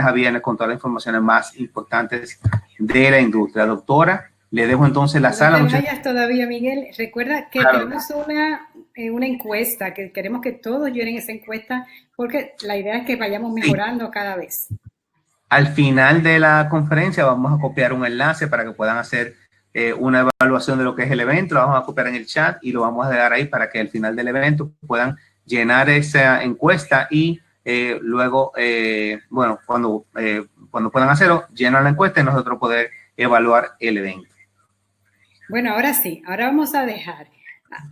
a viernes con todas las informaciones más importantes de la industria. Doctora, le dejo entonces la sala. No te vayas todavía, Miguel. Recuerda que tenemos una encuesta, que queremos que todos llenen esa encuesta, porque la idea es que vayamos mejorando cada vez. Al final de la conferencia vamos a copiar un enlace para que puedan hacer una evaluación de lo que es el evento. Lo vamos a copiar en el chat y lo vamos a dejar ahí para que al final del evento puedan llenar esa encuesta y luego, bueno, cuando puedan hacerlo, llenan la encuesta y nosotros poder evaluar el evento. Bueno, ahora sí, ahora vamos a dejar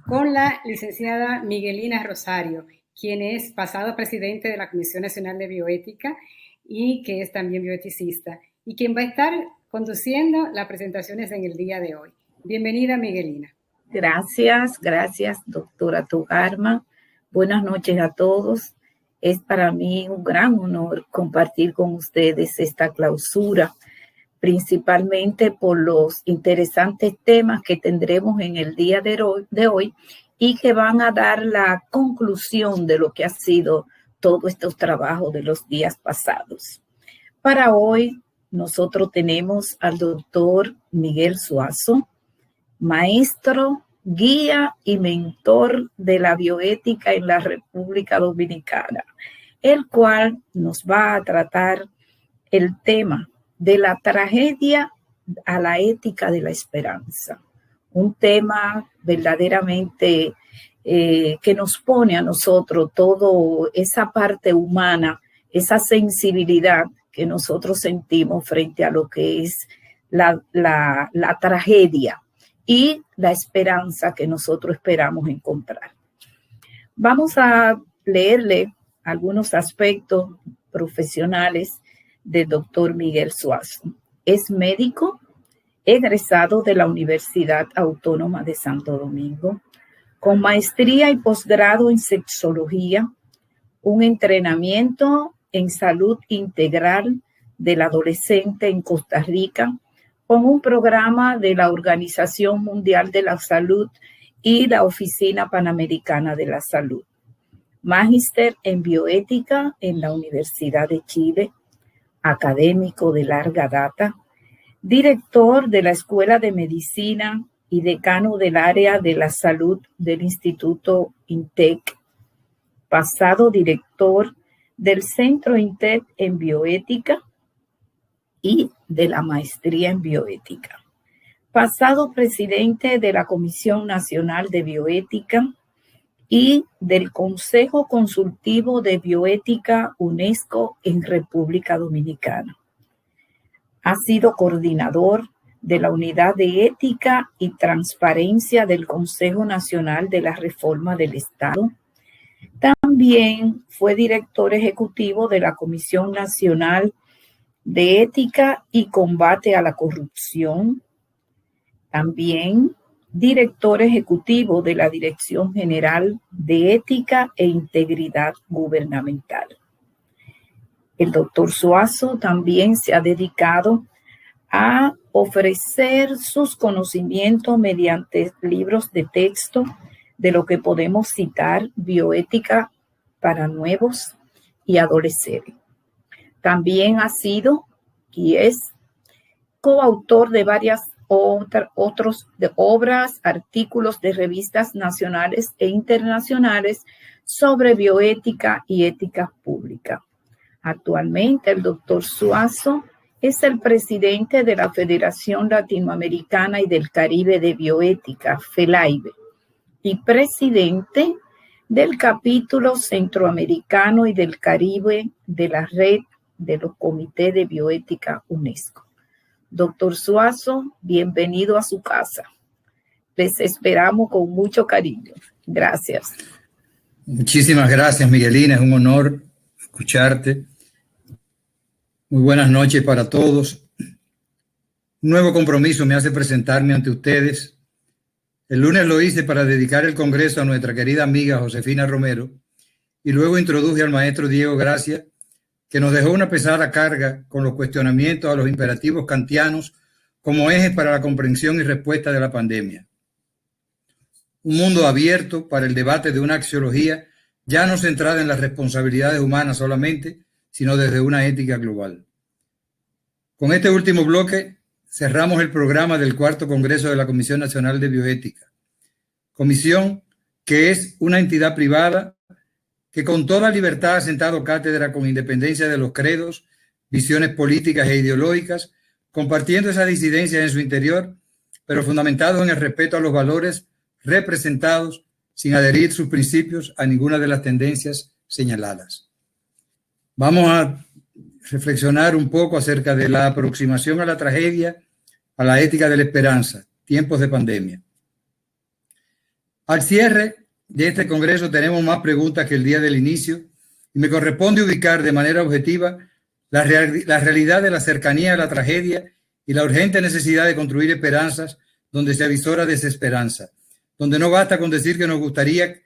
con la licenciada Miguelina Rosario, quien es pasado presidente de la Comisión Nacional de Bioética y que es también bioeticista, y quien va a estar conduciendo las presentaciones en el día de hoy. Bienvenida, Miguelina. Gracias, doctora Togarma. Buenas noches a todos. Es para mí un gran honor compartir con ustedes esta clausura, principalmente por los interesantes temas que tendremos en el día de hoy y que van a dar la conclusión de lo que ha sido todos estos trabajos de los días pasados. Para hoy, nosotros tenemos al doctor Miguel Zuazo, maestro, guía y mentor de la bioética en la República Dominicana, el cual nos va a tratar el tema de la tragedia a la ética de la esperanza. Un tema verdaderamente que nos pone a nosotros toda esa parte humana, esa sensibilidad que nosotros sentimos frente a lo que es la tragedia y la esperanza que nosotros esperamos encontrar. Vamos a leerle algunos aspectos profesionales del doctor Miguel Zuazo. Es médico, egresado de la Universidad Autónoma de Santo Domingo, con maestría y posgrado en sexología, un entrenamiento en salud integral del adolescente en Costa Rica, con un programa de la Organización Mundial de la Salud y la Oficina Panamericana de la Salud. Magíster en bioética en la Universidad de Chile, académico de larga data, director de la Escuela de Medicina y decano del área de la salud del Instituto INTEC, pasado director del Centro INTEC en bioética y de la maestría en bioética, pasado presidente de la Comisión Nacional de Bioética y del Consejo Consultivo de Bioética UNESCO en República Dominicana. Ha sido coordinador de la Unidad de Ética y Transparencia del Consejo Nacional de la Reforma del Estado. También fue director ejecutivo de la Comisión Nacional de Ética y Combate a la Corrupción. También director ejecutivo de la Dirección General de Ética e Integridad Gubernamental. El doctor Zuazo también se ha dedicado a ofrecer sus conocimientos mediante libros de texto de lo que podemos citar bioética para nuevos y adolescentes. También ha sido y es coautor de varias otras obras, artículos de revistas nacionales e internacionales sobre bioética y ética pública. Actualmente el doctor Zuazo es el presidente de la Federación Latinoamericana y del Caribe de Bioética, FELAIBE, y presidente del capítulo centroamericano y del Caribe de la Red de los Comités de Bioética UNESCO. Doctor Zuazo, bienvenido a su casa. Les esperamos con mucho cariño. Gracias. Muchísimas gracias, Miguelina. Es un honor escucharte. Muy buenas noches para todos. Un nuevo compromiso me hace presentarme ante ustedes. El lunes lo hice para dedicar el congreso a nuestra querida amiga Josefina Romero y luego introduje al maestro Diego Gracia, que nos dejó una pesada carga con los cuestionamientos a los imperativos kantianos como ejes para la comprensión y respuesta de la pandemia. Un mundo abierto para el debate de una axiología ya no centrada en las responsabilidades humanas solamente, sino desde una ética global. Con este último bloque cerramos el programa del cuarto Congreso de la Comisión Nacional de Bioética, comisión que es una entidad privada que con toda libertad ha sentado cátedra con independencia de los credos, visiones políticas e ideológicas, compartiendo esa disidencia en su interior, pero fundamentado en el respeto a los valores representados sin adherir sus principios a ninguna de las tendencias señaladas. Vamos a reflexionar un poco acerca de la aproximación a la tragedia, a la ética de la esperanza, tiempos de pandemia. Al cierre de este congreso tenemos más preguntas que el día del inicio y me corresponde ubicar de manera objetiva la realidad de la cercanía a la tragedia y la urgente necesidad de construir esperanzas donde se avisora desesperanza, donde no basta con decir que nos gustaría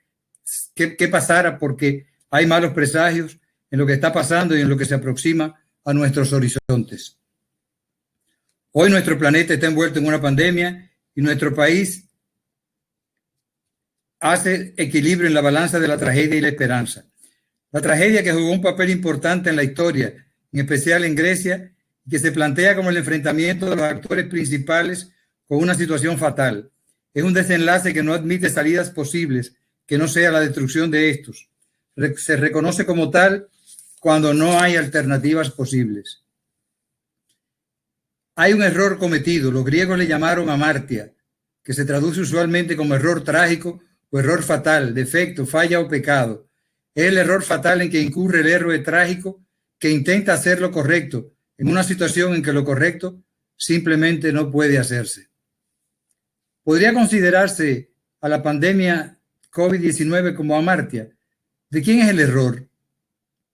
que pasara porque hay malos presagios en lo que está pasando y en lo que se aproxima a nuestros horizontes. Hoy nuestro planeta está envuelto en una pandemia y nuestro país hace equilibrio en la balanza de la tragedia y la esperanza. La tragedia que jugó un papel importante en la historia, en especial en Grecia, y que se plantea como el enfrentamiento de los actores principales con una situación fatal. Es un desenlace que no admite salidas posibles, que no sea la destrucción de estos. Se reconoce como tal cuando no hay alternativas posibles. Hay un error cometido, los griegos le llamaron amartia, que se traduce usualmente como error trágico o error fatal, defecto, falla o pecado. Es el error fatal en que incurre el héroe trágico que intenta hacer lo correcto en una situación en que lo correcto simplemente no puede hacerse. ¿Podría considerarse a la pandemia COVID-19 como amartia? ¿De quién es el error?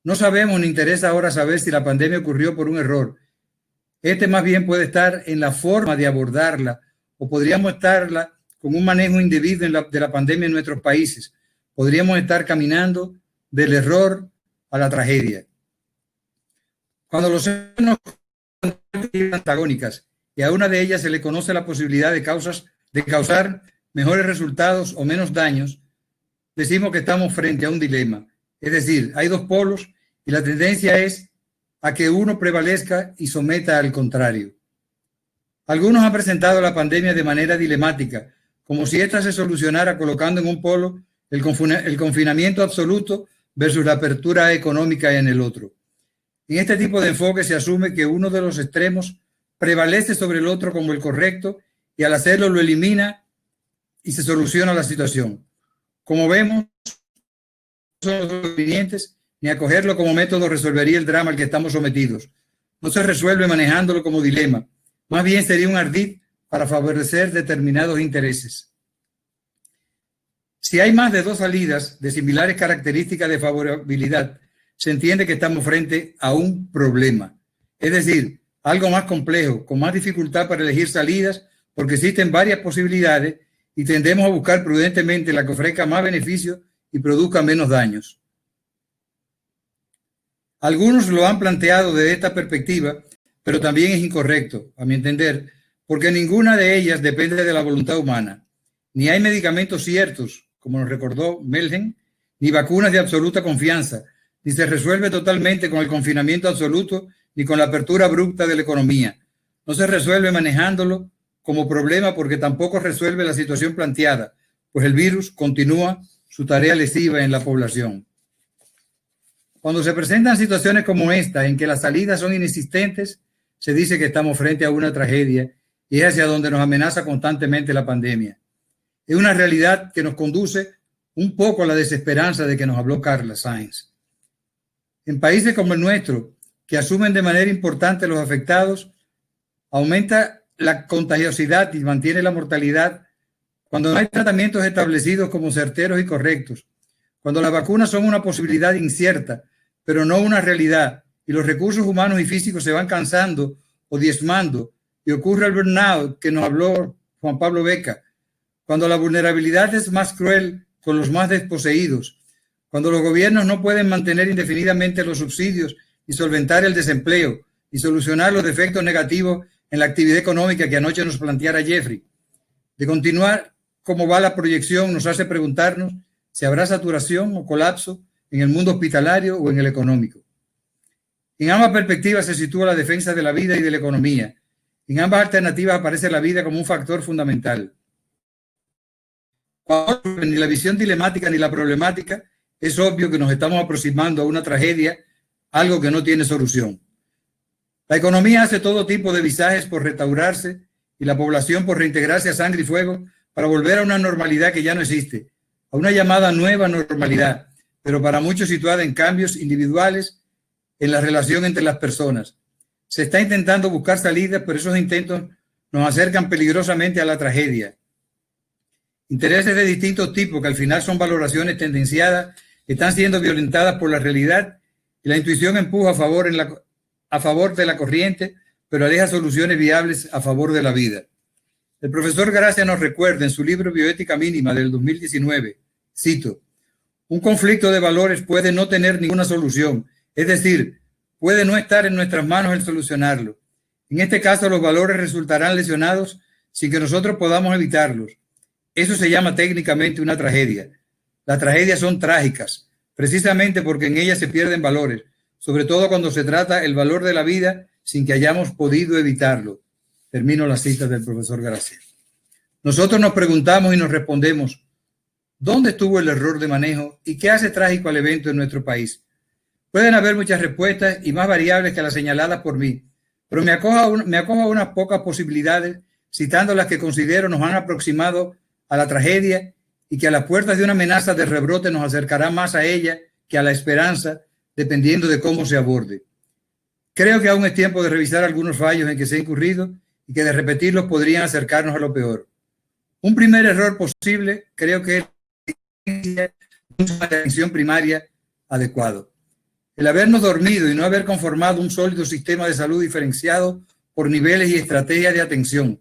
No sabemos ni interesa ahora saber si la pandemia ocurrió por un error. Este más bien puede estar en la forma de abordarla o podríamos estarla con un manejo indebido de la pandemia en nuestros países. Podríamos estar caminando del error a la tragedia. Cuando los seres nos convierten antagónicas y a una de ellas se le conoce la posibilidad de causar mejores resultados o menos daños, decimos que estamos frente a un dilema. Es decir, hay dos polos y la tendencia es a que uno prevalezca y someta al contrario. Algunos han presentado la pandemia de manera dilemática, como si ésta se solucionara colocando en un polo el confinamiento absoluto versus la apertura económica en el otro. En este tipo de enfoque se asume que uno de los extremos prevalece sobre el otro como el correcto y al hacerlo lo elimina y se soluciona la situación. Como vemos, no son los convenientes ni acogerlo como método resolvería el drama al que estamos sometidos. No se resuelve manejándolo como dilema. Más bien sería un ardid para favorecer determinados intereses. Si hay más de dos salidas de similares características de favorabilidad, se entiende que estamos frente a un problema. Es decir, algo más complejo, con más dificultad para elegir salidas, porque existen varias posibilidades y tendemos a buscar prudentemente la que ofrezca más beneficios y produzca menos daños. Algunos lo han planteado desde esta perspectiva, pero también es incorrecto, a mi entender, porque ninguna de ellas depende de la voluntad humana. Ni hay medicamentos ciertos, como nos recordó Melgen, ni vacunas de absoluta confianza, ni se resuelve totalmente con el confinamiento absoluto, ni con la apertura abrupta de la economía. No se resuelve manejándolo como problema porque tampoco resuelve la situación planteada, pues el virus continúa su tarea lesiva en la población. Cuando se presentan situaciones como esta, en que las salidas son inexistentes, se dice que estamos frente a una tragedia y es hacia donde nos amenaza constantemente la pandemia. Es una realidad que nos conduce un poco a la desesperanza de que nos habló Carla Sainz. En países como el nuestro, que asumen de manera importante los afectados, aumenta la contagiosidad y mantiene la mortalidad cuando no hay tratamientos establecidos como certeros y correctos, cuando las vacunas son una posibilidad incierta, pero no una realidad, y los recursos humanos y físicos se van cansando o diezmando, y ocurre el burnout que nos habló Juan Pablo Beca, cuando la vulnerabilidad es más cruel con los más desposeídos, cuando los gobiernos no pueden mantener indefinidamente los subsidios y solventar el desempleo y solucionar los defectos negativos en la actividad económica que anoche nos planteara Jeffrey. De continuar cómo va la proyección nos hace preguntarnos si habrá saturación o colapso en el mundo hospitalario o en el económico. En ambas perspectivas se sitúa la defensa de la vida y de la economía. En ambas alternativas aparece la vida como un factor fundamental. Ni la visión dilemática ni la problemática, es obvio que nos estamos aproximando a una tragedia, algo que no tiene solución. La economía hace todo tipo de visajes por restaurarse y la población por reintegrarse a sangre y fuego para volver a una normalidad que ya no existe, a una llamada nueva normalidad, pero para muchos situada en cambios individuales en la relación entre las personas. Se está intentando buscar salidas, pero esos intentos nos acercan peligrosamente a la tragedia. Intereses de distintos tipos, que al final son valoraciones tendenciadas, están siendo violentadas por la realidad y la intuición empuja a favor de la corriente, pero aleja soluciones viables a favor de la vida. El profesor Gracia nos recuerda en su libro Bioética Mínima del 2019, cito, un conflicto de valores puede no tener ninguna solución, es decir, puede no estar en nuestras manos el solucionarlo. En este caso, los valores resultarán lesionados sin que nosotros podamos evitarlos. Eso se llama técnicamente una tragedia. Las tragedias son trágicas, precisamente porque en ellas se pierden valores, sobre todo cuando se trata el valor de la vida sin que hayamos podido evitarlo. Termino la cita del profesor Gracia. Nosotros nos preguntamos y nos respondemos, ¿dónde estuvo el error de manejo y qué hace trágico al evento en nuestro país? Pueden haber muchas respuestas y más variables que las señaladas por mí, pero me acojo a unas pocas posibilidades, citando las que considero nos han aproximado a la tragedia y que a las puertas de una amenaza de rebrote nos acercará más a ella que a la esperanza, dependiendo de cómo se aborde. Creo que aún es tiempo de revisar algunos fallos en que se ha incurrido y que de repetirlos podrían acercarnos a lo peor. Un primer error posible creo que es una atención primaria adecuado. El habernos dormido y no haber conformado un sólido sistema de salud diferenciado por niveles y estrategias de atención,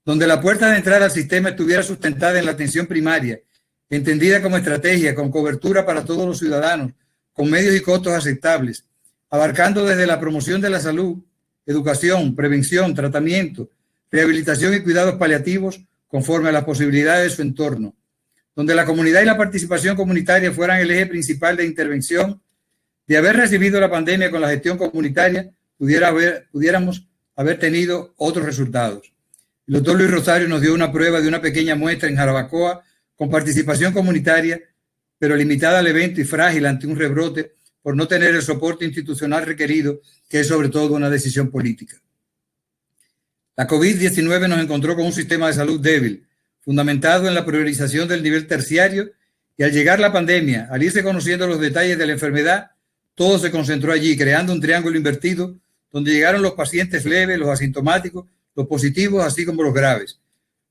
donde la puerta de entrada al sistema estuviera sustentada en la atención primaria, entendida como estrategia, con cobertura para todos los ciudadanos, con medios y costos aceptables, abarcando desde la promoción de la salud, educación, prevención, tratamiento, rehabilitación y cuidados paliativos conforme a las posibilidades de su entorno, donde la comunidad y la participación comunitaria fueran el eje principal de intervención. De haber recibido la pandemia con la gestión comunitaria, pudiéramos haber tenido otros resultados. El doctor Luis Rosario nos dio una prueba de una pequeña muestra en Jarabacoa con participación comunitaria, pero limitada al evento y frágil ante un rebrote por no tener el soporte institucional requerido, que es sobre todo una decisión política. La COVID-19 nos encontró con un sistema de salud débil, fundamentado en la priorización del nivel terciario, y al llegar la pandemia, al irse conociendo los detalles de la enfermedad, todo se concentró allí, creando un triángulo invertido, donde llegaron los pacientes leves, los asintomáticos, los positivos, así como los graves.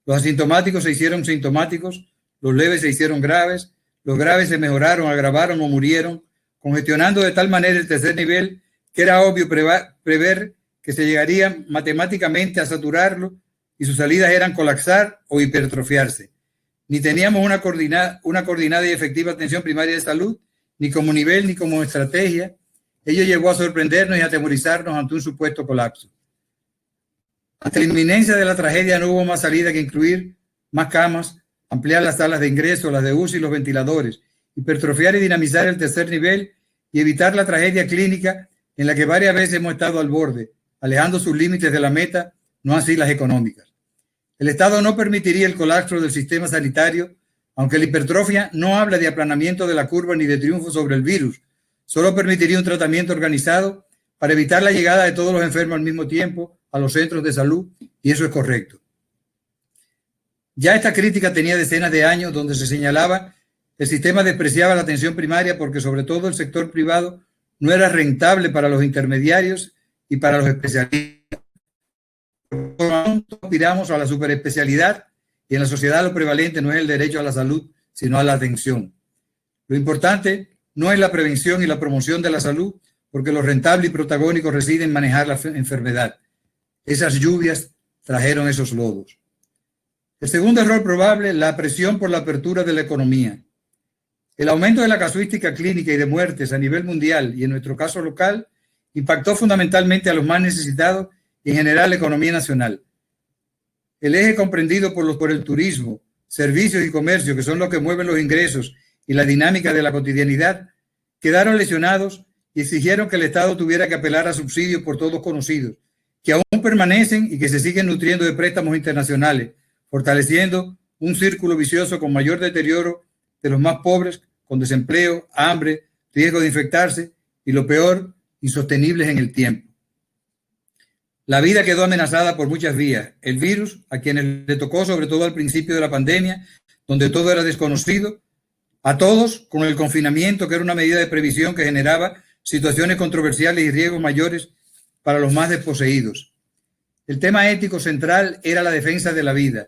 Los asintomáticos se hicieron sintomáticos, los leves se hicieron graves, los graves se mejoraron, agravaron o murieron, congestionando de tal manera el tercer nivel que era obvio prever que se llegaría matemáticamente a saturarlo y sus salidas eran colapsar o hipertrofiarse. Ni teníamos una coordinada y efectiva atención primaria de salud, ni como nivel ni como estrategia. Ello llegó a sorprendernos y a atemorizarnos ante un supuesto colapso. Ante la inminencia de la tragedia no hubo más salida que incluir más camas, ampliar las salas de ingreso, las de UCI y los ventiladores, hipertrofiar y dinamizar el tercer nivel y evitar la tragedia clínica en la que varias veces hemos estado al borde, alejando sus límites de la meta, no así las económicas. El Estado no permitiría el colapso del sistema sanitario, aunque la hipertrofia no habla de aplanamiento de la curva ni de triunfo sobre el virus, solo permitiría un tratamiento organizado para evitar la llegada de todos los enfermos al mismo tiempo a los centros de salud, y eso es correcto. Ya esta crítica tenía decenas de años, donde se señalaba que el sistema despreciaba la atención primaria porque sobre todo el sector privado no era rentable para los intermediarios y para los especialistas. Aspiramos a la superespecialidad y en la sociedad lo prevalente no es el derecho a la salud, sino a la atención. Lo importante no es la prevención y la promoción de la salud, porque lo rentable y protagónico reside en manejar la enfermedad. Esas lluvias trajeron esos lodos. El segundo error probable, la presión por la apertura de la economía. El aumento de la casuística clínica y de muertes a nivel mundial y en nuestro caso local impactó fundamentalmente a los más necesitados y en general la economía nacional. El eje comprendido por el turismo, servicios y comercio, que son los que mueven los ingresos y la dinámica de la cotidianidad, quedaron lesionados y exigieron que el Estado tuviera que apelar a subsidios por todos conocidos, que aún permanecen y que se siguen nutriendo de préstamos internacionales, fortaleciendo un círculo vicioso con mayor deterioro de los más pobres, con desempleo, hambre, riesgo de infectarse y, lo peor, insostenibles en el tiempo. La vida quedó amenazada por muchas vías. El virus, a quienes le tocó sobre todo al principio de la pandemia, donde todo era desconocido, a todos con el confinamiento, que era una medida de previsión que generaba situaciones controversiales y riesgos mayores para los más desposeídos. El tema ético central era la defensa de la vida.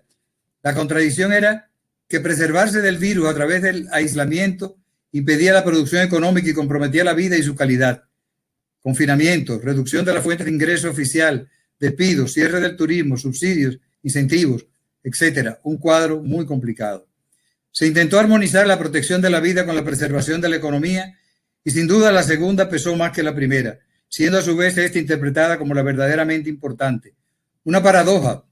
La contradicción era que preservarse del virus a través del aislamiento impedía la producción económica y comprometía la vida y su calidad. Confinamiento, reducción de la fuente de ingreso oficial, despidos, cierre del turismo, subsidios, incentivos, etcétera. Un cuadro muy complicado. Se intentó armonizar la protección de la vida con la preservación de la economía y sin duda la segunda pesó más que la primera, siendo a su vez esta interpretada como la verdaderamente importante. Una paradoja,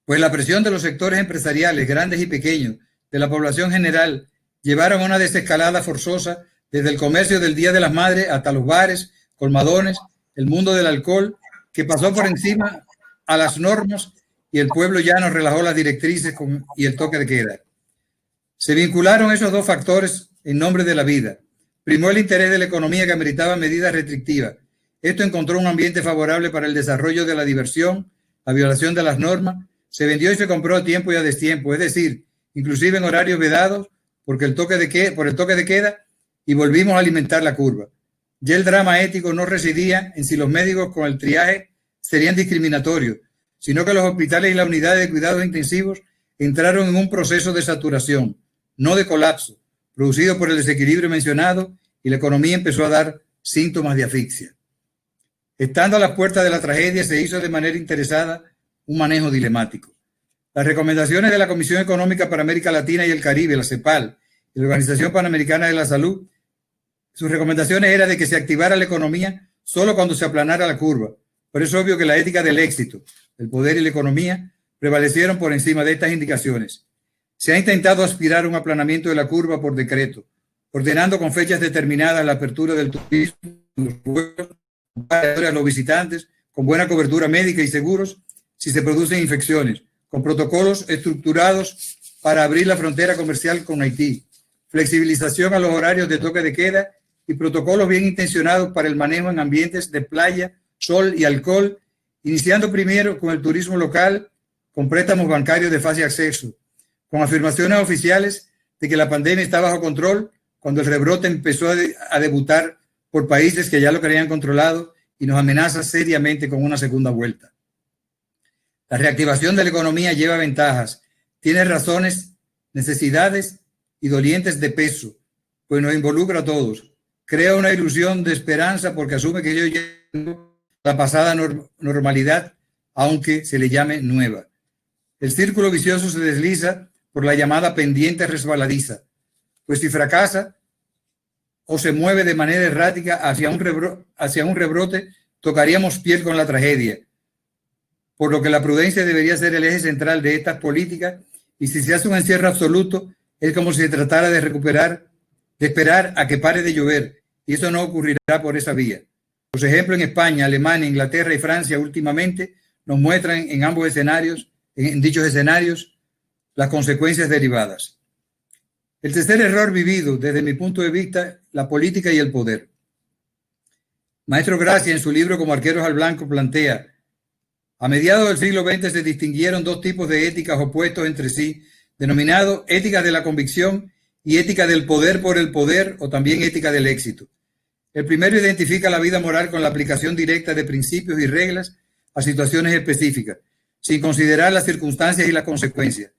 pues la presión de los sectores empresariales, grandes y pequeños, de la población general, llevaron a una desescalada forzosa desde el comercio del Día de las Madres hasta los bares, colmadones, el mundo del alcohol, que pasó por encima a las normas y el pueblo llano relajó las directrices y el toque de queda. Se vincularon esos dos factores en nombre de la vida. Primó el interés de la economía que ameritaba medidas restrictivas. Esto encontró un ambiente favorable para el desarrollo de la diversión, la violación de las normas. Se vendió y se compró a tiempo y a destiempo, es decir, inclusive en horarios vedados por el toque de queda, y volvimos a alimentar la curva. Ya el drama ético no residía en si los médicos con el triaje serían discriminatorios, sino que los hospitales y las unidades de cuidados intensivos entraron en un proceso de saturación, no de colapso, producido por el desequilibrio mencionado, y la economía empezó a dar síntomas de asfixia. Estando a las puertas de la tragedia, se hizo de manera interesada un manejo dilemático. Las recomendaciones de la Comisión Económica para América Latina y el Caribe, la CEPAL, y la Organización Panamericana de la Salud, sus recomendaciones eran de que se activara la economía solo cuando se aplanara la curva. Pero es obvio que la ética del éxito, el poder y la economía prevalecieron por encima de estas indicaciones. Se ha intentado aspirar a un aplanamiento de la curva por decreto, ordenando con fechas determinadas la apertura del turismo, a los visitantes, con buena cobertura médica y seguros si se producen infecciones, con protocolos estructurados para abrir la frontera comercial con Haití, flexibilización a los horarios de toque de queda y protocolos bien intencionados para el manejo en ambientes de playa, sol y alcohol, iniciando primero con el turismo local, con préstamos bancarios de fácil acceso, con afirmaciones oficiales de que la pandemia está bajo control cuando el rebrote empezó a debutar por países que ya lo querían controlado y nos amenaza seriamente con una segunda vuelta. La reactivación de la economía lleva ventajas, tiene razones, necesidades y dolientes de peso, pues nos involucra a todos. Crea una ilusión de esperanza porque asume que yo ya la pasada normalidad, aunque se le llame nueva. El círculo vicioso se desliza por la llamada pendiente resbaladiza, pues si fracasa o se mueve de manera errática hacia un rebrote, tocaríamos piel con la tragedia, por lo que la prudencia debería ser el eje central de estas políticas, y si se hace un encierro absoluto, es como si se tratara de esperar a que pare de llover, y eso no ocurrirá por esa vía. Los ejemplos en España, Alemania, Inglaterra y Francia últimamente nos muestran en ambos escenarios, en dichos escenarios, las consecuencias derivadas. El tercer error vivido, desde mi punto de vista, la política y el poder. Maestro Gracia, en su libro Como arqueros al blanco, plantea: a mediados del siglo XX se distinguieron dos tipos de éticas opuestos entre sí, denominados ética de la convicción y ética del poder por el poder, o también ética del éxito. El primero identifica la vida moral con la aplicación directa de principios y reglas a situaciones específicas, sin considerar las circunstancias y las consecuencias,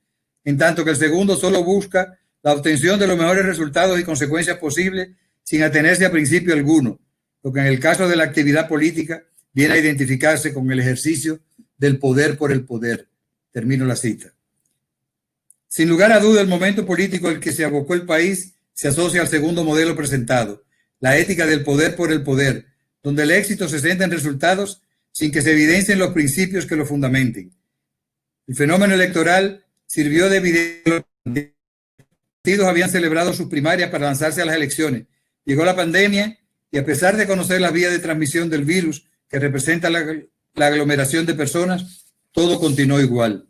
en tanto que el segundo solo busca la obtención de los mejores resultados y consecuencias posibles sin atenerse a principio alguno, lo que en el caso de la actividad política viene a identificarse con el ejercicio del poder por el poder. Termino la cita. Sin lugar a duda, el momento político al que se abocó el país se asocia al segundo modelo presentado, la ética del poder por el poder, donde el éxito se centra en resultados sin que se evidencien los principios que lo fundamenten. El fenómeno electoral sirvió de evidencia. Los partidos habían celebrado sus primarias para lanzarse a las elecciones. Llegó la pandemia y a pesar de conocer las vías de transmisión del virus que representa la aglomeración de personas, todo continuó igual.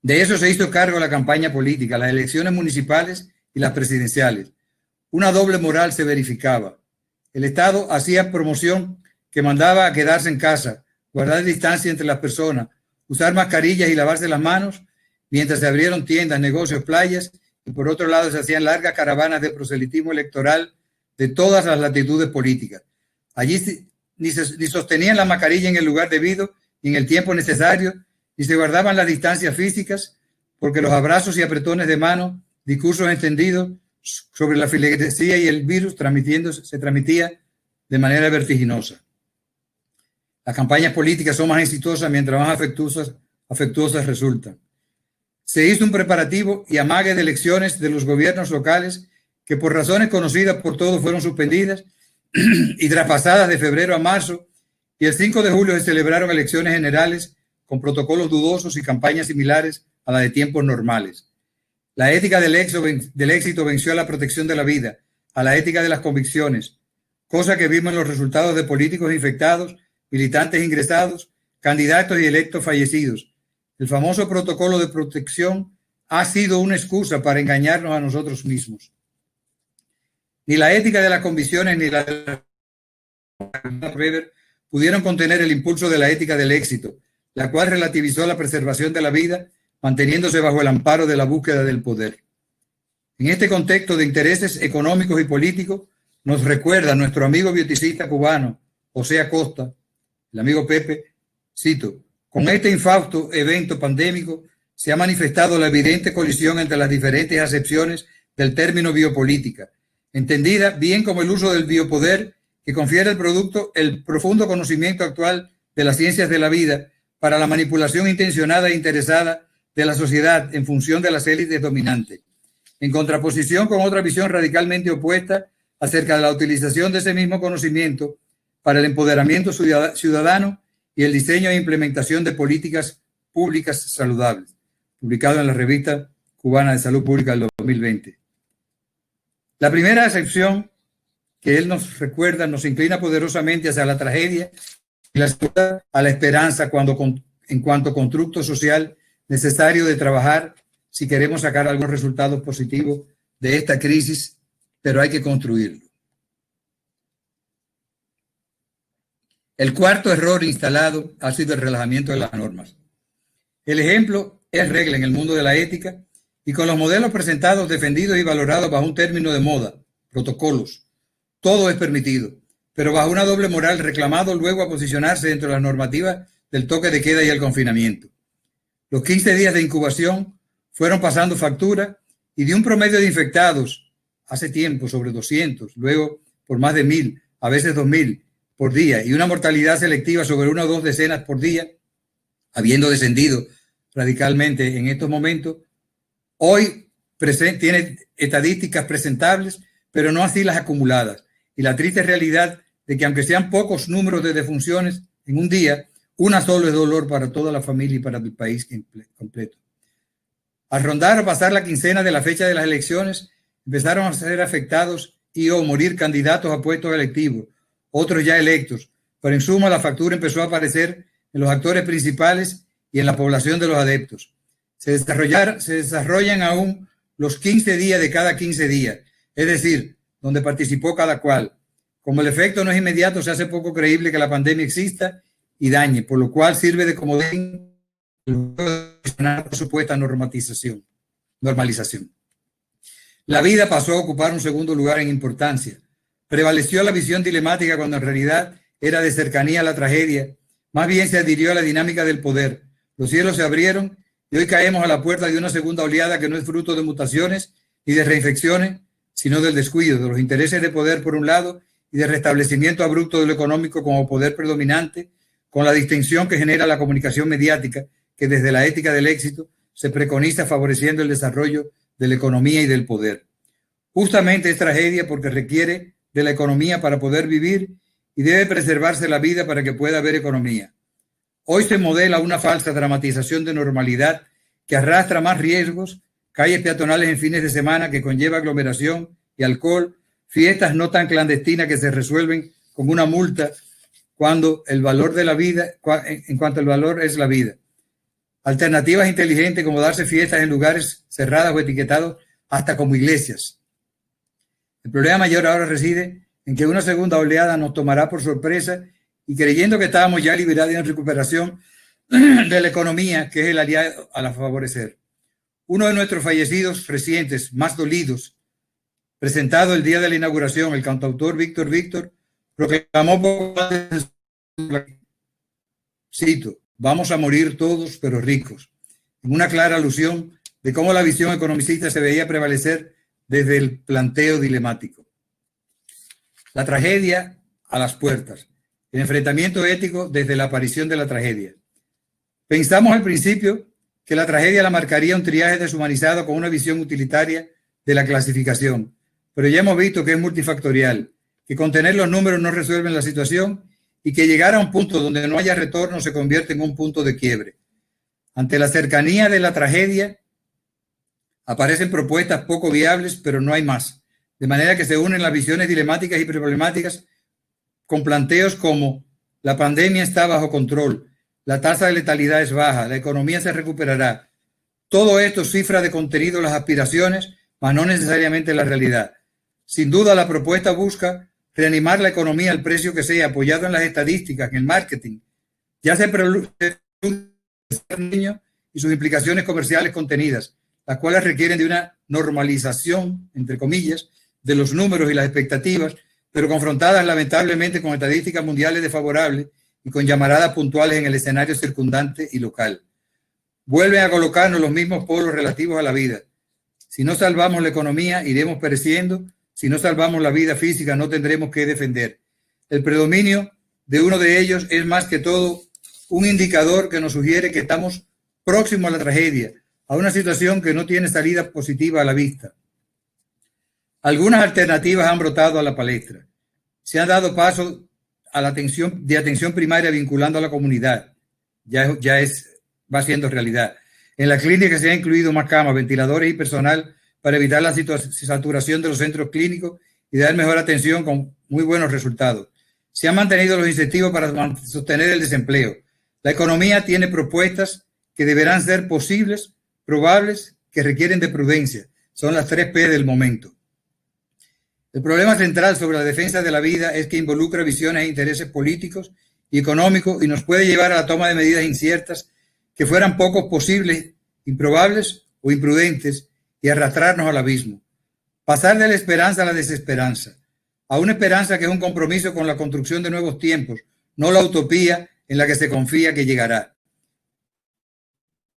De eso se hizo cargo la campaña política, las elecciones municipales y las presidenciales. Una doble moral se verificaba. El Estado hacía promoción que mandaba a quedarse en casa, guardar distancia entre las personas, usar mascarillas y lavarse las manos, mientras se abrieron tiendas, negocios, playas, y por otro lado se hacían largas caravanas de proselitismo electoral de todas las latitudes políticas. Allí ni sostenían la mascarilla en el lugar debido, ni en el tiempo necesario, ni se guardaban las distancias físicas, porque los abrazos y apretones de mano, discursos encendidos sobre la feligresía y el virus se transmitía de manera vertiginosa. Las campañas políticas son más exitosas mientras más afectuosas resultan. Se hizo un preparativo y amague de elecciones de los gobiernos locales que por razones conocidas por todos fueron suspendidas y traspasadas de febrero a marzo, y el 5 de julio se celebraron elecciones generales con protocolos dudosos y campañas similares a la de tiempos normales. La ética del éxito venció a la protección de la vida, a la ética de las convicciones, cosa que vimos en los resultados de políticos infectados, militantes ingresados, candidatos y electos fallecidos. El famoso protocolo de protección ha sido una excusa para engañarnos a nosotros mismos. Ni la ética de las convicciones ni la de Weber pudieron contener el impulso de la ética del éxito, la cual relativizó la preservación de la vida, manteniéndose bajo el amparo de la búsqueda del poder. En este contexto de intereses económicos y políticos, nos recuerda nuestro amigo bioticista cubano, José Acosta, el amigo Pepe, cito: con este infausto evento pandémico se ha manifestado la evidente colisión entre las diferentes acepciones del término biopolítica, entendida bien como el uso del biopoder que confiere al producto el profundo conocimiento actual de las ciencias de la vida para la manipulación intencionada e interesada de la sociedad en función de las élites dominantes, en contraposición con otra visión radicalmente opuesta acerca de la utilización de ese mismo conocimiento para el empoderamiento ciudadano y el diseño e implementación de políticas públicas saludables, publicado en la Revista Cubana de Salud Pública del 2020. La primera acepción que él nos recuerda nos inclina poderosamente hacia la tragedia y la segunda a la esperanza en cuanto constructo social necesario de trabajar si queremos sacar algunos resultados positivos de esta crisis, pero hay que construirlo. El cuarto error instalado ha sido el relajamiento de las normas. El ejemplo es regla en el mundo de la ética y con los modelos presentados, defendidos y valorados bajo un término de moda, protocolos. Todo es permitido, pero bajo una doble moral reclamado luego a posicionarse dentro de las normativas del toque de queda y el confinamiento. Los 15 días de incubación fueron pasando factura y de un promedio de infectados hace tiempo sobre 200, luego por más de 1.000, a veces 2.000 por día y una mortalidad selectiva sobre 1 o 2 decenas por día, habiendo descendido radicalmente en estos momentos, hoy tiene estadísticas presentables, pero no así las acumuladas. Y la triste realidad de que aunque sean pocos números de defunciones en un día, una sola es dolor para toda la familia y para el país completo. Al rondar o pasar la quincena de la fecha de las elecciones, empezaron a ser afectados y o morir candidatos a puestos electivos, otros ya electos, pero en suma la factura empezó a aparecer en los actores principales y en la población de los adeptos. Se desarrollan aún los 15 días de cada 15 días, es decir, donde participó cada cual. Como el efecto no es inmediato, se hace poco creíble que la pandemia exista y dañe, por lo cual sirve de comodín por supuesta normalización. La vida pasó a ocupar un segundo lugar en importancia. Prevaleció la visión dilemática cuando en realidad era de cercanía a la tragedia. Más bien se adhirió a la dinámica del poder. Los cielos se abrieron y hoy caemos a la puerta de una segunda oleada que no es fruto de mutaciones y de reinfecciones, sino del descuido de los intereses de poder por un lado y de restablecimiento abrupto de lo económico como poder predominante, con la distinción que genera la comunicación mediática, que desde la ética del éxito se preconiza favoreciendo el desarrollo de la economía y del poder. Justamente es tragedia porque requiere de la economía para poder vivir y debe preservarse la vida para que pueda haber economía. Hoy se modela una falsa dramatización de normalidad que arrastra más riesgos, calles peatonales en fines de semana que conlleva aglomeración y alcohol, fiestas no tan clandestinas que se resuelven con una multa cuando el valor de la vida, en cuanto el valor es la vida. Alternativas inteligentes como darse fiestas en lugares cerrados o etiquetados hasta como iglesias. El problema mayor ahora reside en que una segunda oleada nos tomará por sorpresa y creyendo que estábamos ya liberados en recuperación de la economía, que es el aliado a la favorecer. Uno de nuestros fallecidos recientes, más dolidos, presentado el día de la inauguración, el cantautor Víctor Víctor, proclamó poco antes, cito, vamos a morir todos pero ricos, en una clara alusión de cómo la visión economicista se veía prevalecer desde el planteo dilemático. La tragedia a las puertas, el enfrentamiento ético desde la aparición de la tragedia. Pensamos al principio que la tragedia la marcaría un triaje deshumanizado con una visión utilitaria de la clasificación, pero ya hemos visto que es multifactorial, que contener los números no resuelven la situación y que llegar a un punto donde no haya retorno se convierte en un punto de quiebre. Ante la cercanía de la tragedia, aparecen propuestas poco viables, pero no hay más, de manera que se unen las visiones dilemáticas y problemáticas con planteos como la pandemia está bajo control, la tasa de letalidad es baja, la economía se recuperará. Todo esto cifra de contenido las aspiraciones, mas no necesariamente la realidad. Sin duda, la propuesta busca reanimar la economía al precio que sea, apoyado en las estadísticas, en el marketing. Ya se preludia y sus implicaciones comerciales contenidas, las cuales requieren de una normalización, entre comillas, de los números y las expectativas, pero confrontadas lamentablemente con estadísticas mundiales desfavorables y con llamaradas puntuales en el escenario circundante y local. Vuelven a colocarnos los mismos polos relativos a la vida. Si no salvamos la economía, iremos pereciendo. Si no salvamos la vida física, no tendremos que defender. El predominio de uno de ellos es más que todo un indicador que nos sugiere que estamos próximos a la tragedia, a una situación que no tiene salida positiva a la vista. Algunas alternativas han brotado a la palestra. Se ha dado paso a la atención primaria vinculando a la comunidad. Va siendo realidad. En la clínica se ha incluido más camas, ventiladores y personal para evitar la saturación de los centros clínicos y dar mejor atención con muy buenos resultados. Se han mantenido los incentivos para sostener el desempleo. La economía tiene propuestas que deberán ser posibles, probables, que requieren de prudencia. Son las 3 P del momento. El problema central sobre la defensa de la vida es que involucra visiones e intereses políticos y económicos y nos puede llevar a la toma de medidas inciertas que fueran poco posibles, improbables o imprudentes y arrastrarnos al abismo. Pasar de la esperanza a la desesperanza, a una esperanza que es un compromiso con la construcción de nuevos tiempos, no la utopía en la que se confía que llegará.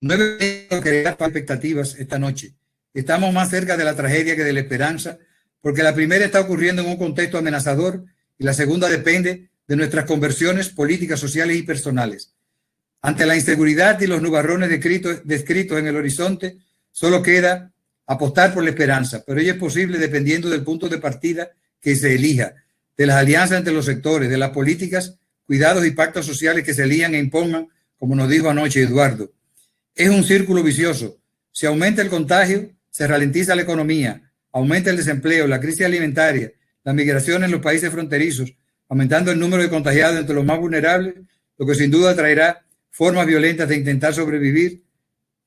No debemos crear expectativas esta noche. Estamos más cerca de la tragedia que de la esperanza, porque la primera está ocurriendo en un contexto amenazador y la segunda depende de nuestras conversiones políticas, sociales y personales. Ante la inseguridad y los nubarrones descritos en el horizonte, solo queda apostar por la esperanza, pero ello es posible dependiendo del punto de partida que se elija, de las alianzas entre los sectores, de las políticas, cuidados y pactos sociales que se elían e impongan, como nos dijo anoche Eduardo. Es un círculo vicioso. Si aumenta el contagio, se ralentiza la economía, aumenta el desempleo, la crisis alimentaria, la migración en los países fronterizos, aumentando el número de contagiados entre los más vulnerables, lo que sin duda traerá formas violentas de intentar sobrevivir.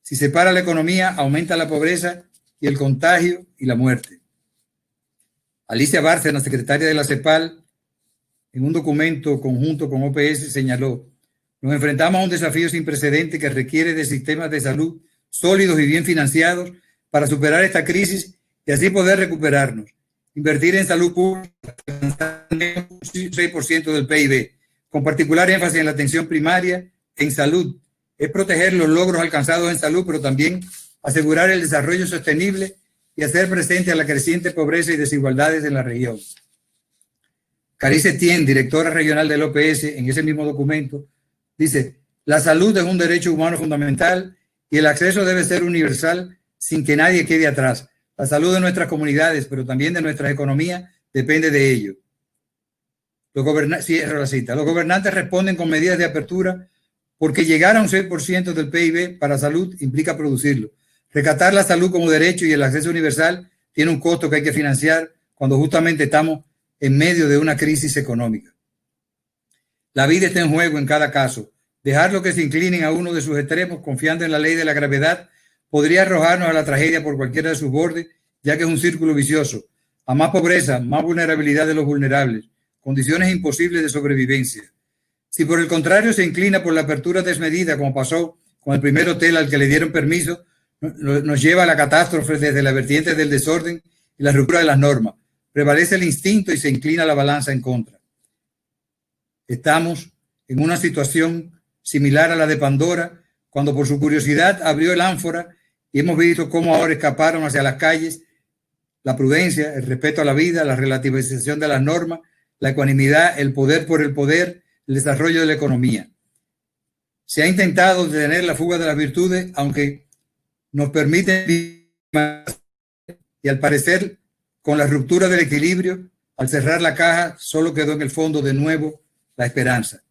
Si se para la economía, aumenta la pobreza y el contagio y la muerte. Alicia Bárcena, secretaria de la CEPAL, en un documento conjunto con OPS señaló: nos enfrentamos a un desafío sin precedentes que requiere de sistemas de salud sólidos y bien financiados para superar esta crisis y así poder recuperarnos. Invertir en salud pública, un 6% del PIB, con particular énfasis en la atención primaria en salud, es proteger los logros alcanzados en salud, pero también asegurar el desarrollo sostenible y hacer presente a la creciente pobreza y desigualdades en la región. Carice Tien, directora regional del OPS, en ese mismo documento, dice: la salud es un derecho humano fundamental y el acceso debe ser universal sin que nadie quede atrás. La salud de nuestras comunidades, pero también de nuestras economías, depende de ello. Los gobernantes responden con medidas de apertura porque llegar a un 6% del PIB para salud implica producirlo. Rescatar la salud como derecho y el acceso universal tiene un costo que hay que financiar cuando justamente estamos en medio de una crisis económica. La vida está en juego en cada caso. Dejarlo que se inclinen a uno de sus extremos, confiando en la ley de la gravedad, podría arrojarnos a la tragedia por cualquiera de sus bordes, ya que es un círculo vicioso. A más pobreza, más vulnerabilidad de los vulnerables, condiciones imposibles de sobrevivencia. Si por el contrario se inclina por la apertura desmedida, como pasó con el primer hotel al que le dieron permiso, nos lleva a la catástrofe desde la vertiente del desorden y la ruptura de las normas. Prevalece el instinto y se inclina la balanza en contra. Estamos en una situación similar a la de Pandora, cuando por su curiosidad abrió el ánfora y hemos visto cómo ahora escaparon hacia las calles la prudencia, el respeto a la vida, la relativización de las normas, la ecuanimidad, el poder por el poder, el desarrollo de la economía. Se ha intentado detener la fuga de las virtudes, aunque nos permite, y al parecer, con la ruptura del equilibrio, al cerrar la caja, solo quedó en el fondo de nuevo la esperanza.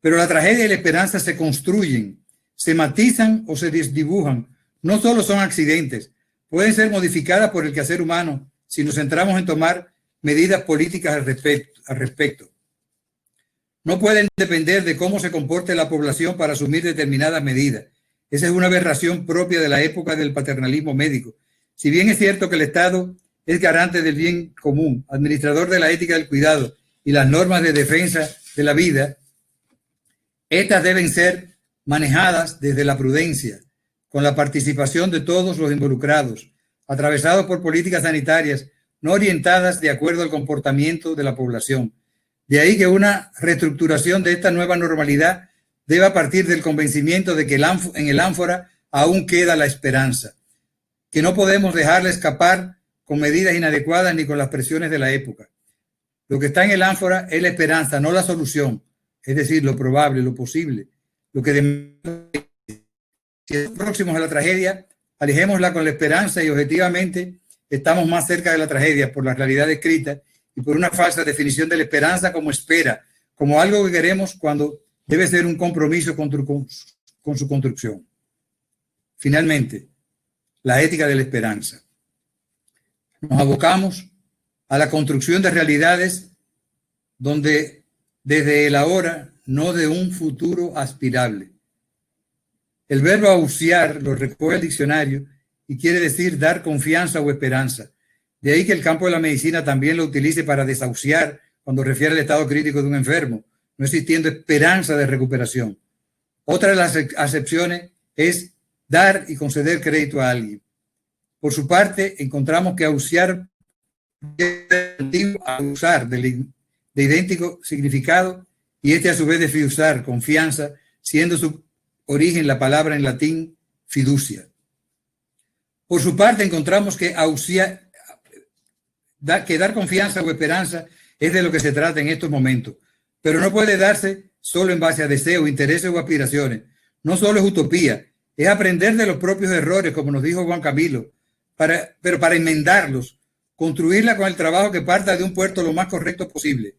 Pero la tragedia y la esperanza se construyen, se matizan o se desdibujan. No solo son accidentes, pueden ser modificadas por el quehacer humano si nos centramos en tomar medidas políticas al respecto. No pueden depender de cómo se comporte la población para asumir determinadas medidas. Esa es una aberración propia de la época del paternalismo médico. Si bien es cierto que el Estado es garante del bien común, administrador de la ética del cuidado y las normas de defensa de la vida, estas deben ser manejadas desde la prudencia, con la participación de todos los involucrados, atravesados por políticas sanitarias no orientadas de acuerdo al comportamiento de la población. De ahí que una reestructuración de esta nueva normalidad deba partir del convencimiento de que en el ánfora aún queda la esperanza, que no podemos dejarla escapar con medidas inadecuadas ni con las presiones de la época. Lo que está en el ánfora es la esperanza, no la solución, es decir, lo probable, lo posible, lo que demanda. Si estamos próximos a la tragedia, alejémosla con la esperanza y objetivamente estamos más cerca de la tragedia por la realidad descrita y por una falsa definición de la esperanza como espera, como algo que queremos cuando debe ser un compromiso con su construcción. Finalmente, la ética de la esperanza. Nos abocamos a la construcción de realidades donde desde el ahora, no de un futuro aspirable. El verbo ausiar lo recoge el diccionario y quiere decir dar confianza o esperanza. De ahí que el campo de la medicina también lo utilice para desahuciar cuando refiere al estado crítico de un enfermo, no existiendo esperanza de recuperación. Otra de las acepciones es dar y conceder crédito a alguien. Por su parte, encontramos que ausiar a usar de idéntico significado y a su vez de fiduciar, confianza, siendo su origen la palabra en latín fiducia. Por su parte, encontramos que dar confianza o esperanza es de lo que se trata en estos momentos, pero no puede darse solo en base a deseos, intereses o aspiraciones. No solo es utopía, es aprender de los propios errores, como nos dijo Juan Camilo, pero para enmendarlos, construirla con el trabajo que parta de un puerto lo más correcto posible,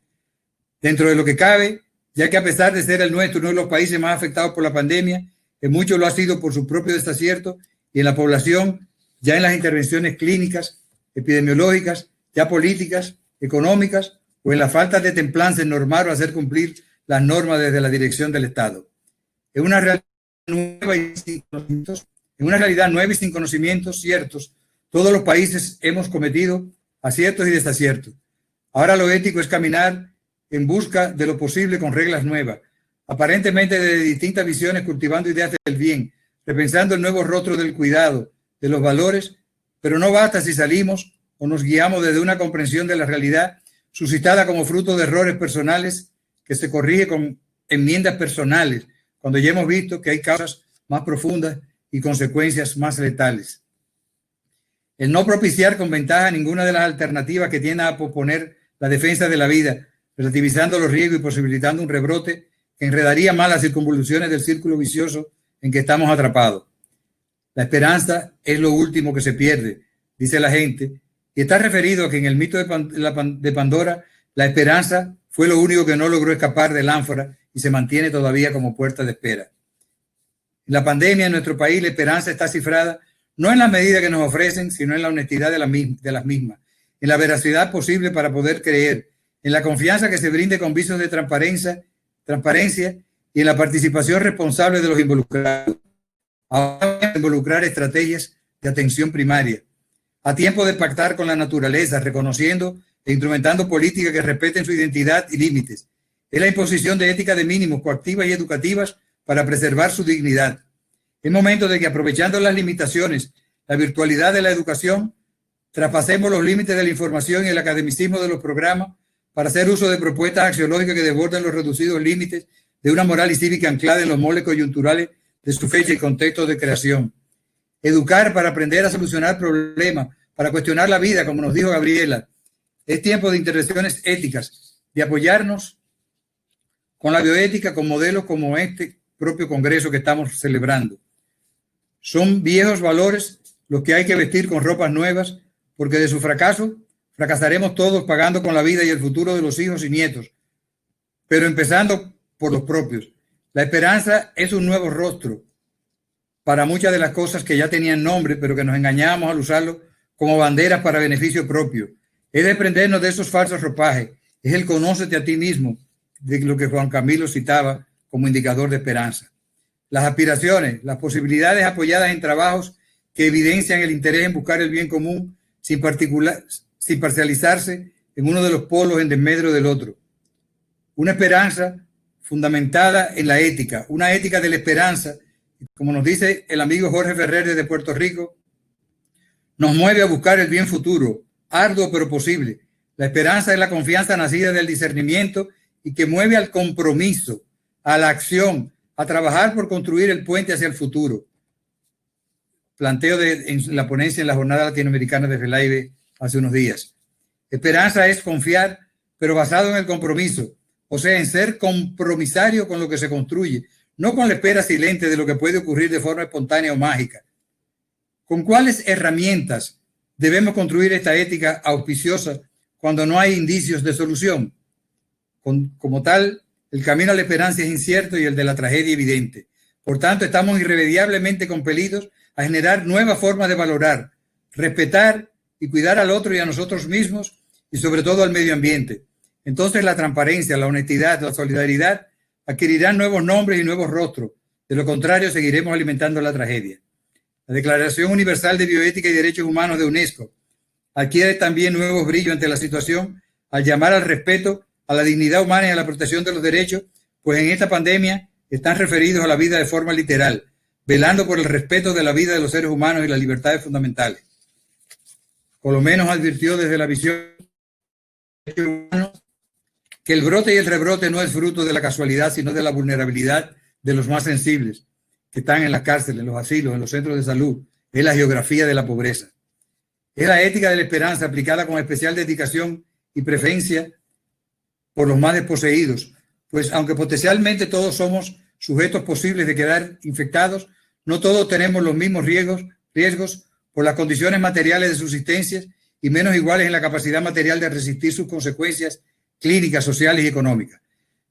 dentro de lo que cabe, ya que a pesar de ser el nuestro uno de los países más afectados por la pandemia, en mucho lo ha sido por su propio desacierto y en la población, ya en las intervenciones clínicas, epidemiológicas, ya políticas, económicas o en la falta de templanza en normar o hacer cumplir las normas desde la dirección del Estado. En una realidad nueva y sin conocimientos ciertos, todos los países hemos cometido aciertos y desaciertos. Ahora lo ético es caminar en busca de lo posible con reglas nuevas, aparentemente de distintas visiones, cultivando ideas del bien, repensando el nuevo rostro del cuidado, de los valores, pero no basta si salimos o nos guiamos desde una comprensión de la realidad suscitada como fruto de errores personales que se corrige con enmiendas personales, cuando ya hemos visto que hay causas más profundas y consecuencias más letales. El no propiciar con ventaja ninguna de las alternativas que tienda a posponer la defensa de la vida, relativizando los riesgos y posibilitando un rebrote que enredaría más las circunvoluciones del círculo vicioso en que estamos atrapados. La esperanza es lo último que se pierde, dice la gente, y está referido a que en el mito de Pandora, la esperanza fue lo único que no logró escapar del ánfora y se mantiene todavía como puerta de espera. En la pandemia en nuestro país, la esperanza está cifrada no en la medida que nos ofrecen, sino en la honestidad de las mismas, en la veracidad posible para poder creer, en la confianza que se brinde con visos de transparencia y en la participación responsable de los involucrados. Ahora involucrar estrategias de atención primaria, a tiempo de pactar con la naturaleza, reconociendo e instrumentando políticas que respeten su identidad y límites. Es la imposición de ética de mínimos coactivas y educativas para preservar su dignidad. Es momento de que, aprovechando las limitaciones, la virtualidad de la educación, traspasemos los límites de la información y el academicismo de los programas para hacer uso de propuestas axiológicas que desborden los reducidos límites de una moral y cívica anclada en los moldes coyunturales de su fecha y contexto de creación. Educar para aprender a solucionar problemas, para cuestionar la vida, como nos dijo Gabriela. Es tiempo de intervenciones éticas, de apoyarnos con la bioética, con modelos como este propio congreso que estamos celebrando. Son viejos valores los que hay que vestir con ropas nuevas, porque de su fracaso fracasaremos todos pagando con la vida y el futuro de los hijos y nietos, pero empezando por los propios. La esperanza es un nuevo rostro para muchas de las cosas que ya tenían nombre, pero que nos engañábamos al usarlo como banderas para beneficio propio. Es desprendernos de esos falsos ropajes. Es el conócete a ti mismo, de lo que Juan Camilo citaba como indicador de esperanza. Las aspiraciones, las posibilidades apoyadas en trabajos que evidencian el interés en buscar el bien común sin parcializarse en uno de los polos en desmedro del otro. Una esperanza fundamentada en la ética, una ética de la esperanza, como nos dice el amigo Jorge Ferrer desde Puerto Rico, nos mueve a buscar el bien futuro, arduo pero posible. La esperanza es la confianza nacida del discernimiento y que mueve al compromiso, a la acción, a trabajar por construir el puente hacia el futuro. Planteo en la ponencia en la Jornada Latinoamericana de FELAIBE hace unos días. Esperanza es confiar, pero basado en el compromiso, o sea, en ser compromisario con lo que se construye, no con la espera silente de lo que puede ocurrir de forma espontánea o mágica. ¿Con cuáles herramientas debemos construir esta ética auspiciosa cuando no hay indicios de solución? Como tal, el camino a la esperanza es incierto y el de la tragedia evidente. Por tanto, estamos irremediablemente compelidos a generar nuevas formas de valorar, respetar y cuidar al otro y a nosotros mismos y sobre todo al medio ambiente. Entonces la transparencia, la honestidad, la solidaridad adquirirán nuevos nombres y nuevos rostros. De lo contrario, seguiremos alimentando la tragedia. La Declaración Universal de Bioética y Derechos Humanos de UNESCO adquiere también nuevos brillos ante la situación al llamar al respeto a la dignidad humana y a la protección de los derechos, pues en esta pandemia están referidos a la vida de forma literal, velando por el respeto de la vida de los seres humanos y las libertades fundamentales. Por lo menos advirtió desde la visión que el brote y el rebrote no es fruto de la casualidad, sino de la vulnerabilidad de los más sensibles, que están en las cárceles, en los asilos, en los centros de salud. Es la geografía de la pobreza. Es la ética de la esperanza aplicada con especial dedicación y preferencia por los más desposeídos, pues aunque potencialmente todos somos sujetos posibles de quedar infectados, no todos tenemos los mismos riesgos por las condiciones materiales de subsistencia y menos iguales en la capacidad material de resistir sus consecuencias clínicas, sociales y económicas.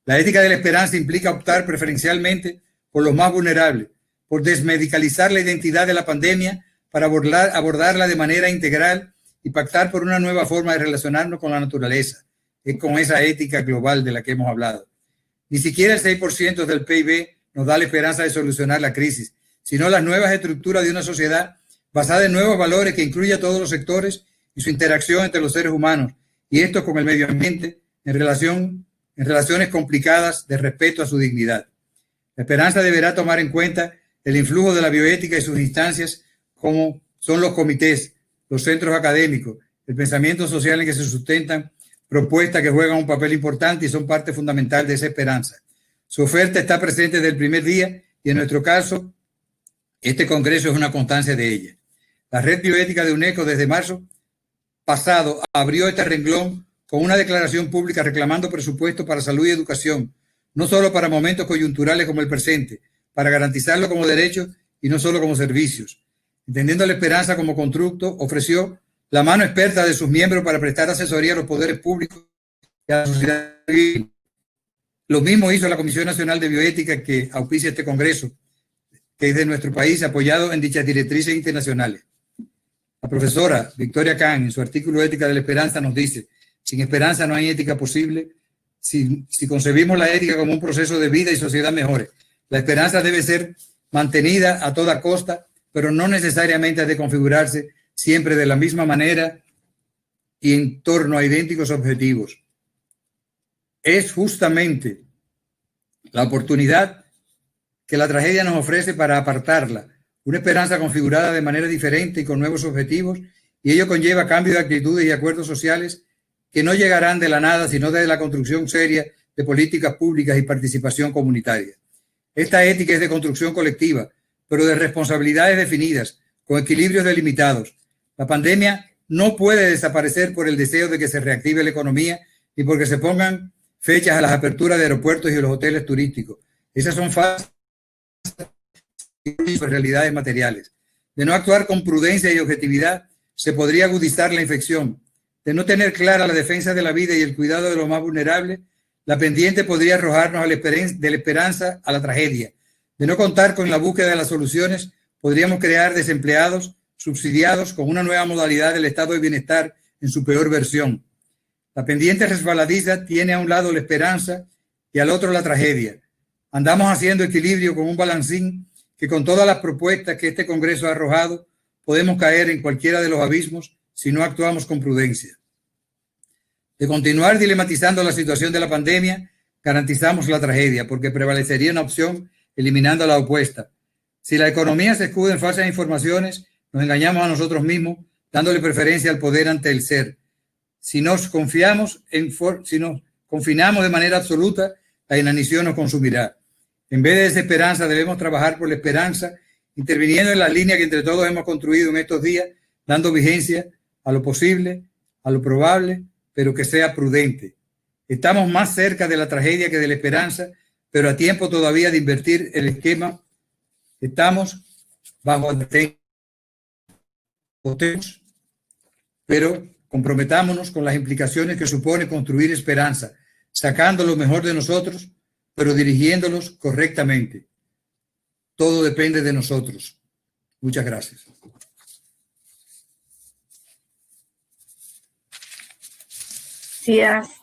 La ética de la esperanza implica optar preferencialmente por los más vulnerables, por desmedicalizar la identidad de la pandemia para abordarla de manera integral y pactar por una nueva forma de relacionarnos con la naturaleza. Es con esa ética global de la que hemos hablado. Ni siquiera el 6% del PIB nos da la esperanza de solucionar la crisis, sino las nuevas estructuras de una sociedad basada en nuevos valores que incluya a todos los sectores y su interacción entre los seres humanos, y esto con el medio ambiente en relaciones complicadas de respeto a su dignidad. La esperanza deberá tomar en cuenta el influjo de la bioética y sus instancias como son los comités, los centros académicos, el pensamiento social en que se sustentan propuestas que juegan un papel importante y son parte fundamental de esa esperanza. Su oferta está presente desde el primer día y en nuestro caso, este congreso es una constancia de ella. La Red Bioética de UNESCO desde marzo pasado abrió este renglón con una declaración pública reclamando presupuesto para salud y educación, no solo para momentos coyunturales como el presente, para garantizarlo como derecho y no solo como servicios. Entendiendo la esperanza como constructo, ofreció la mano experta de sus miembros para prestar asesoría a los poderes públicos y a la sociedad civil. Lo mismo hizo la Comisión Nacional de Bioética que auspicia este congreso, que es de nuestro país, apoyado en dichas directrices internacionales. La profesora Victoria Khan, en su artículo Ética de la Esperanza, nos dice: sin esperanza no hay ética posible. Si concebimos la ética como un proceso de vida y sociedad mejores, la esperanza debe ser mantenida a toda costa, pero no necesariamente ha de configurarse siempre de la misma manera y en torno a idénticos objetivos. Es justamente la oportunidad que la tragedia nos ofrece para apartarla, una esperanza configurada de manera diferente y con nuevos objetivos, y ello conlleva cambio de actitudes y acuerdos sociales que no llegarán de la nada, sino desde la construcción seria de políticas públicas y participación comunitaria. Esta ética es de construcción colectiva, pero de responsabilidades definidas, con equilibrios delimitados. La pandemia no puede desaparecer por el deseo de que se reactive la economía ni porque se pongan fechas a las aperturas de aeropuertos y de los hoteles turísticos. Esas son falsas realidades materiales. De no actuar con prudencia y objetividad, se podría agudizar la infección. De no tener clara la defensa de la vida y el cuidado de los más vulnerables, la pendiente podría arrojarnos de la esperanza a la tragedia. De no contar con la búsqueda de las soluciones, podríamos crear desempleados subsidiados con una nueva modalidad del estado de bienestar en su peor versión. La pendiente resbaladiza tiene a un lado la esperanza y al otro la tragedia. Andamos haciendo equilibrio con un balancín que, con todas las propuestas que este Congreso ha arrojado, podemos caer en cualquiera de los abismos si no actuamos con prudencia. De continuar dilematizando la situación de la pandemia, garantizamos la tragedia, porque prevalecería una opción eliminando la opuesta. Si la economía se escuda en falsas informaciones, nos engañamos a nosotros mismos, dándole preferencia al poder ante el ser. Si nos confinamos de manera absoluta, la inanición nos consumirá. En vez de desesperanza, debemos trabajar por la esperanza, interviniendo en la línea que entre todos hemos construido en estos días, dando vigencia a lo posible, a lo probable, pero que sea prudente. Estamos más cerca de la tragedia que de la esperanza, pero a tiempo todavía de invertir el esquema. Estamos bajo pero comprometámonos con las implicaciones que supone construir esperanza, sacando lo mejor de nosotros, pero dirigiéndolos correctamente. Todo depende de nosotros. Muchas gracias.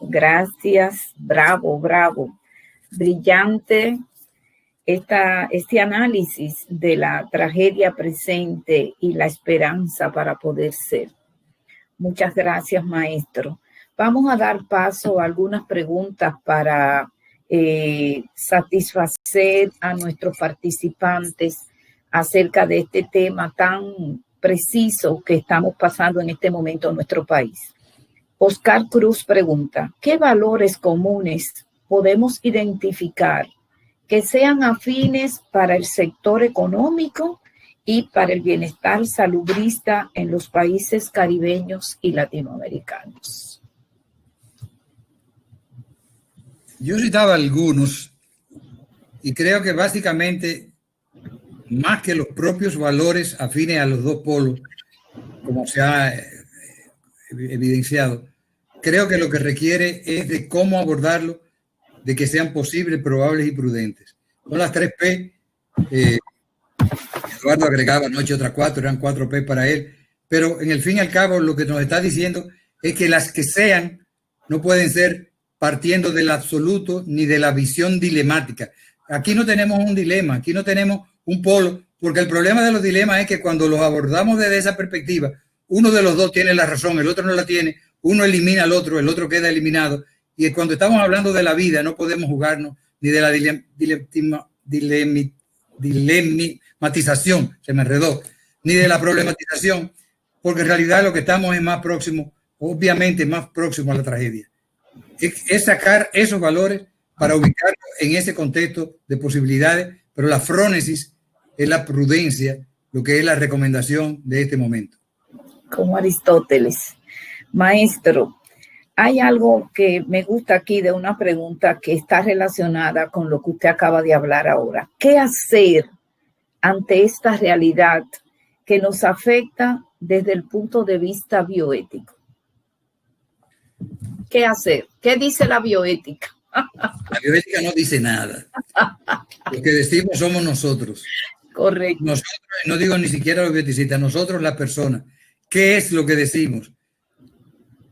Gracias, bravo, bravo. Brillante este análisis de la tragedia presente y la esperanza para poder ser. Muchas gracias, maestro. Vamos a dar paso a algunas preguntas para satisfacer a nuestros participantes acerca de este tema tan preciso que estamos pasando en este momento en nuestro país. Oscar Cruz pregunta: ¿qué valores comunes podemos identificar que sean afines para el sector económico y para el bienestar salubrista en los países caribeños y latinoamericanos? Yo citaba algunos y creo que básicamente, más que los propios valores afines a los dos polos, como se ha evidenciado, creo que lo que requiere es de cómo abordarlo, de que sean posibles, probables y prudentes. Son las 3 P. Eduardo agregaba anoche otras 4, eran 4 P para él, pero en el fin y al cabo lo que nos está diciendo es que las que sean no pueden ser partiendo del absoluto ni de la visión dilemática. Aquí no tenemos un dilema, aquí no tenemos un polo, porque el problema de los dilemas es que cuando los abordamos desde esa perspectiva, uno de los dos tiene la razón, el otro no la tiene, uno elimina al otro, el otro queda eliminado. Y cuando estamos hablando de la vida, no podemos jugarnos ni de la dilematización, se me enredó, ni de la problematización, porque en realidad lo que estamos es más próximo, obviamente más próximo a la tragedia. Es sacar esos valores para ubicarnos en ese contexto de posibilidades, pero la frónesis es la prudencia, lo que es la recomendación de este momento. Como Aristóteles. Maestro, hay algo que me gusta aquí de una pregunta que está relacionada con lo que usted acaba de hablar ahora. ¿Qué hacer ante esta realidad que nos afecta desde el punto de vista bioético? ¿Qué hacer? ¿Qué dice la bioética? La bioética no dice nada. Lo que decimos somos nosotros. Correcto. Nosotros, no digo ni siquiera los bioeticistas, nosotros las personas. qué es lo que decimos.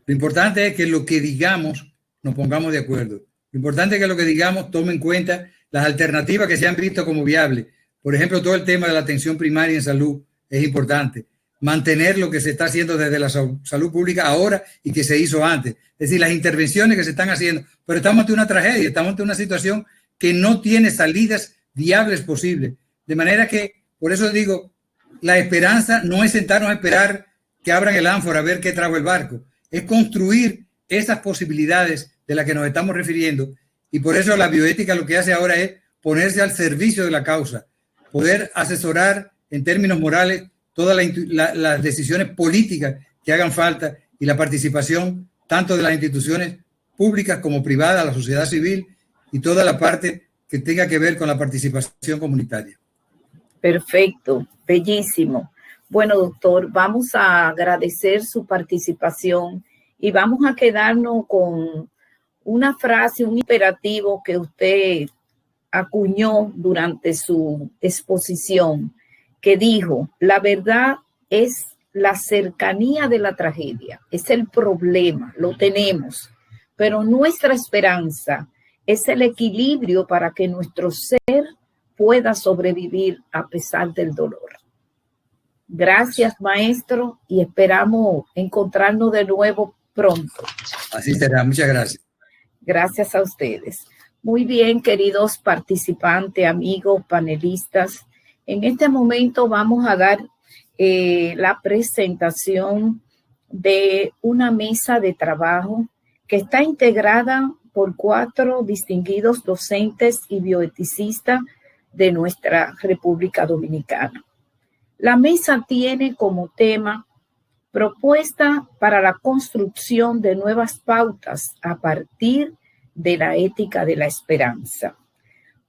Lo importante es que lo que digamos nos pongamos de acuerdo. Lo importante es que lo que digamos tome en cuenta las alternativas que se han visto como viables. Por ejemplo, todo el tema de la atención primaria en salud es importante. Mantener lo que se está haciendo desde la salud pública ahora y que se hizo antes. Es decir, las intervenciones que se están haciendo. Pero estamos ante una tragedia, estamos ante una situación que no tiene salidas viables posibles. De manera que, por eso digo, la esperanza no es sentarnos a esperar que abran el ánfora a ver qué trajo el barco. Es construir esas posibilidades de las que nos estamos refiriendo. Y por eso la bioética lo que hace ahora es ponerse al servicio de la causa, poder asesorar en términos morales todas las decisiones políticas que hagan falta y la participación tanto de las instituciones públicas como privadas, la sociedad civil y toda la parte que tenga que ver con la participación comunitaria. Perfecto, bellísimo. Bueno, doctor, vamos a agradecer su participación y vamos a quedarnos con una frase, un imperativo que usted acuñó durante su exposición, que dijo: la verdad es la cercanía de la tragedia, es el problema, lo tenemos, pero nuestra esperanza es el equilibrio para que nuestro ser pueda sobrevivir a pesar del dolor. Gracias, maestro, y esperamos encontrarnos de nuevo pronto. Así será, muchas gracias. Gracias a ustedes. Muy bien, queridos participantes, amigos, panelistas. En este momento vamos a dar la presentación de una mesa de trabajo que está integrada por 4 distinguidos docentes y bioeticistas de nuestra República Dominicana. La mesa tiene como tema propuesta para la construcción de nuevas pautas a partir de la ética de la esperanza.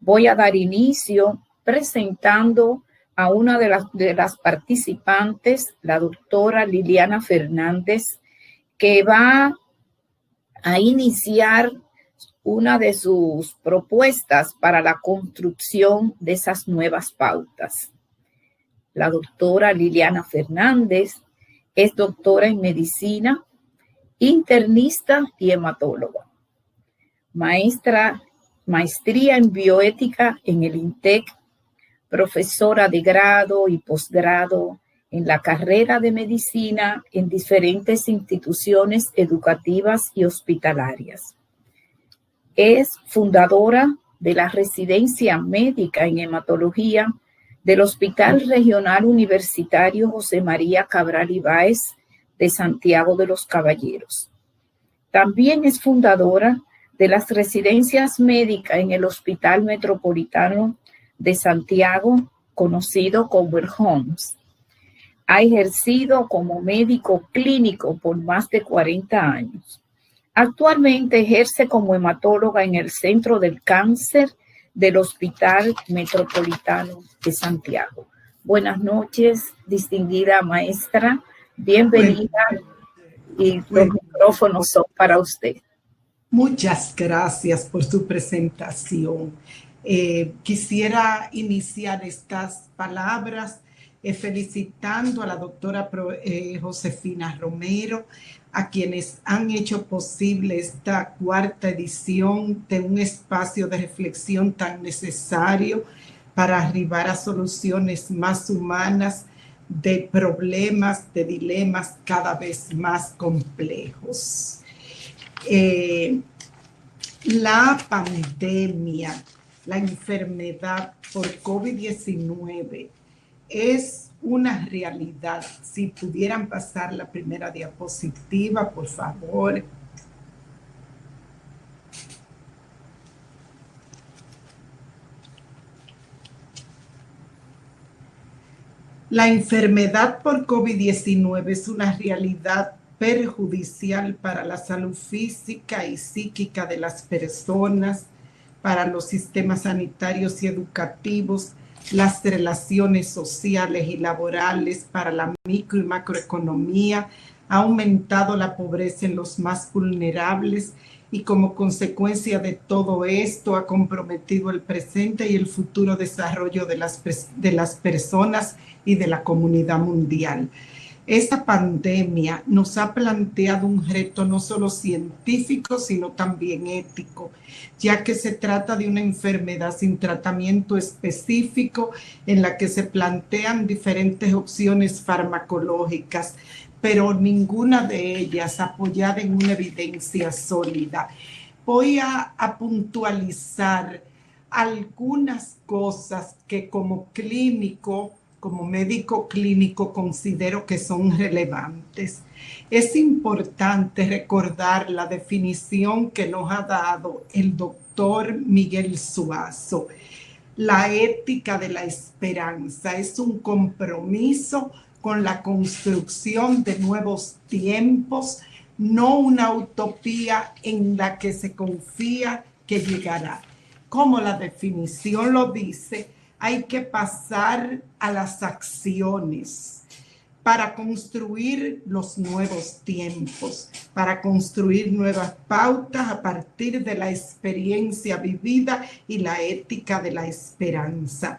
Voy a dar inicio presentando a una de las participantes, la doctora Liliana Fernández, que va a iniciar una de sus propuestas para la construcción de esas nuevas pautas. La doctora Liliana Fernández es doctora en medicina, internista y hematóloga. Maestría en bioética en el INTEC, profesora de grado y posgrado en la carrera de medicina en diferentes instituciones educativas y hospitalarias. Es fundadora de la residencia médica en hematología del Hospital Regional Universitario José María Cabral Ibáez de Santiago de los Caballeros. También es fundadora de las residencias médicas en el Hospital Metropolitano de Santiago, conocido como el HOMS. Ha ejercido como médico clínico por más de 40 años. Actualmente ejerce como hematóloga en el Centro del Cáncer del Hospital Metropolitano de Santiago. Buenas noches, distinguida maestra. Bienvenida y los micrófonos son para usted. Muchas gracias por su presentación. Quisiera iniciar estas palabras felicitando a la doctora Josefina Romero, a quienes han hecho posible esta 4ª edición de un espacio de reflexión tan necesario para arribar a soluciones más humanas de problemas, de dilemas cada vez más complejos. La pandemia, la enfermedad por COVID-19 es una realidad. Si pudieran pasar la primera diapositiva, por favor. La enfermedad por COVID-19 es una realidad perjudicial para la salud física y psíquica de las personas, para los sistemas sanitarios y educativos, las relaciones sociales y laborales, para la micro y macroeconomía, ha aumentado la pobreza en los más vulnerables y como consecuencia de todo esto ha comprometido el presente y el futuro desarrollo de las personas y de la comunidad mundial. Esta pandemia nos ha planteado un reto no solo científico, sino también ético, ya que se trata de una enfermedad sin tratamiento específico en la que se plantean diferentes opciones farmacológicas, pero ninguna de ellas apoyada en una evidencia sólida. Voy a puntualizar algunas cosas que como clínico, como médico clínico, considero que son relevantes. Es importante recordar la definición que nos ha dado el doctor Miguel Zuazo. La ética de la esperanza es un compromiso con la construcción de nuevos tiempos, no una utopía en la que se confía que llegará. Como la definición lo dice, hay que pasar a las acciones para construir los nuevos tiempos, para construir nuevas pautas a partir de la experiencia vivida y la ética de la esperanza,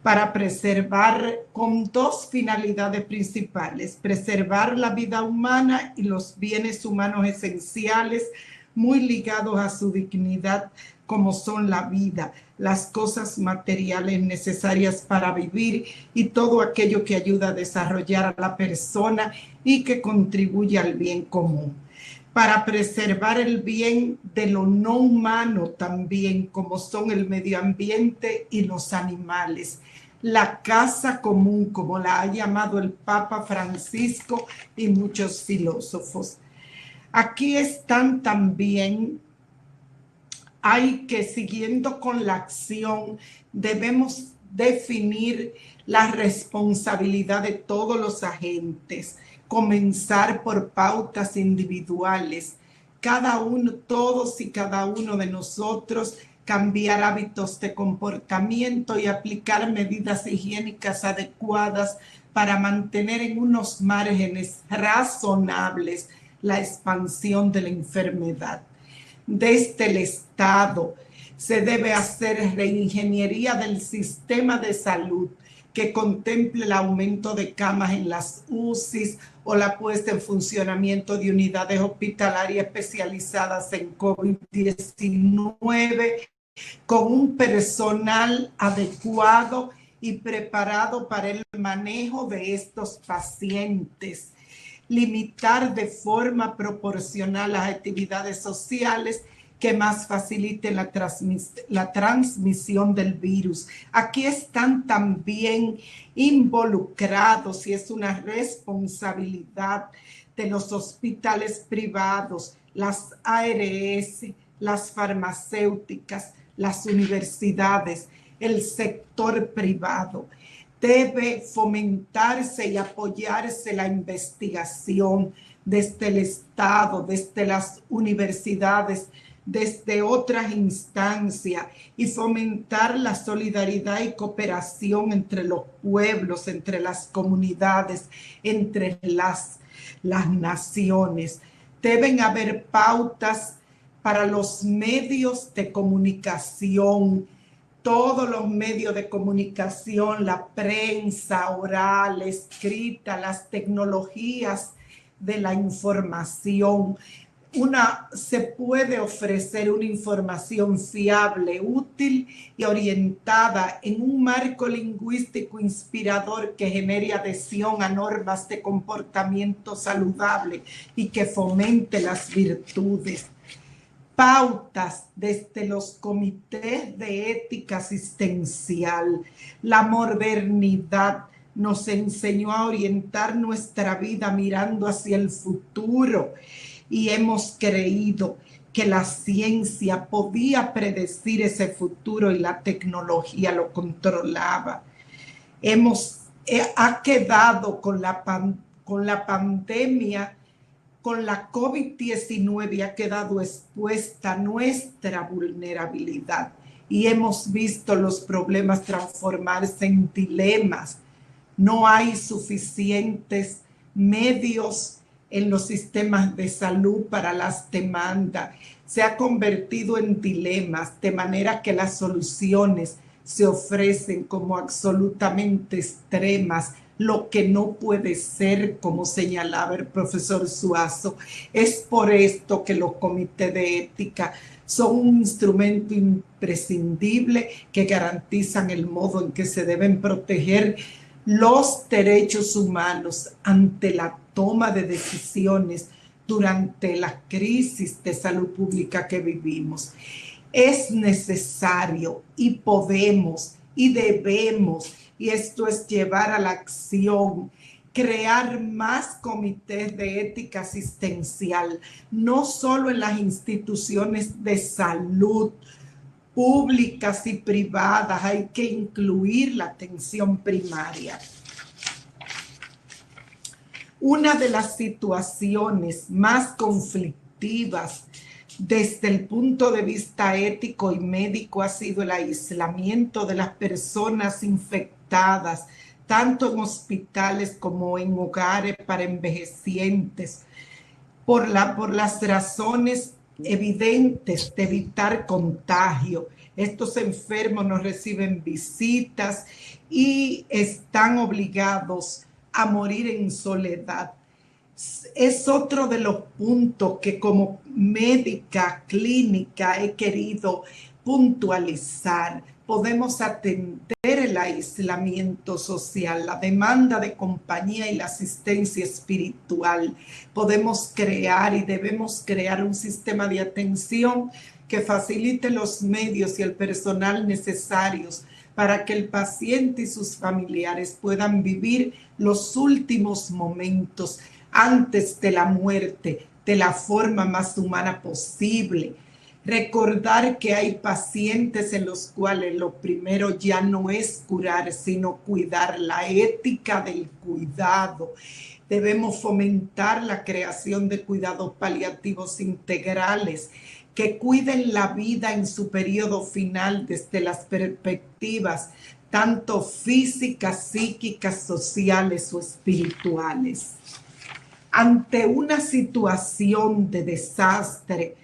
para preservar con dos finalidades principales: preservar la vida humana y los bienes humanos esenciales muy ligados a su dignidad, como son la vida, las cosas materiales necesarias para vivir y todo aquello que ayuda a desarrollar a la persona y que contribuye al bien común. Para preservar el bien de lo no humano también, como son el medio ambiente y los animales. La casa común, como la ha llamado el Papa Francisco y muchos filósofos. Aquí están también. Hay que, siguiendo con la acción, debemos definir la responsabilidad de todos los agentes, comenzar por pautas individuales. Cada uno, todos y cada uno de nosotros, cambiar hábitos de comportamiento y aplicar medidas higiénicas adecuadas para mantener en unos márgenes razonables la expansión de la enfermedad. Desde el Estado se debe hacer reingeniería del sistema de salud que contemple el aumento de camas en las UCIs o la puesta en funcionamiento de unidades hospitalarias especializadas en COVID-19 con un personal adecuado y preparado para el manejo de estos pacientes. Limitar de forma proporcional las actividades sociales que más faciliten la transmisión del virus. Aquí están también involucrados y es una responsabilidad de los hospitales privados, las ARS, las farmacéuticas, las universidades, el sector privado. Debe fomentarse y apoyarse la investigación desde el Estado, desde las universidades, desde otras instancias y fomentar la solidaridad y cooperación entre los pueblos, entre las comunidades, entre las naciones. Deben haber pautas para los medios de comunicación, todos los medios de comunicación, la prensa oral, escrita, las tecnologías de la información. Se puede ofrecer una información fiable, útil y orientada en un marco lingüístico inspirador que genere adhesión a normas de comportamiento saludable y que fomente las virtudes. Pautas desde los comités de ética asistencial. La modernidad nos enseñó a orientar nuestra vida mirando hacia el futuro y hemos creído que la ciencia podía predecir ese futuro y la tecnología lo controlaba. Ha quedado con la pandemia, con la COVID-19 ha quedado expuesta nuestra vulnerabilidad y hemos visto los problemas transformarse en dilemas. No hay suficientes medios en los sistemas de salud para las demandas. Se ha convertido en dilemas, de manera que las soluciones se ofrecen como absolutamente extremas, lo que no puede ser, como señalaba el profesor Suazo. Es por esto que los comités de ética son un instrumento imprescindible que garantizan el modo en que se deben proteger los derechos humanos ante la toma de decisiones durante la crisis de salud pública que vivimos. Es necesario y podemos y debemos, y esto es llevar a la acción, crear más comités de ética asistencial, no solo en las instituciones de salud públicas y privadas, hay que incluir la atención primaria. Una de las situaciones más conflictivas desde el punto de vista ético y médico ha sido el aislamiento de las personas infectadas, tanto en hospitales como en hogares para envejecientes, por las razones evidentes de evitar contagio. Estos enfermos no reciben visitas y están obligados a morir en soledad. Es otro de los puntos que como médica clínica he querido puntualizar. Podemos atender el aislamiento social, la demanda de compañía y la asistencia espiritual. Podemos crear y debemos crear un sistema de atención que facilite los medios y el personal necesarios para que el paciente y sus familiares puedan vivir los últimos momentos antes de la muerte de la forma más humana posible. Recordar que hay pacientes en los cuales lo primero ya no es curar, sino cuidar, la ética del cuidado. Debemos fomentar la creación de cuidados paliativos integrales que cuiden la vida en su periodo final desde las perspectivas tanto físicas, psíquicas, sociales o espirituales. Ante una situación de desastre,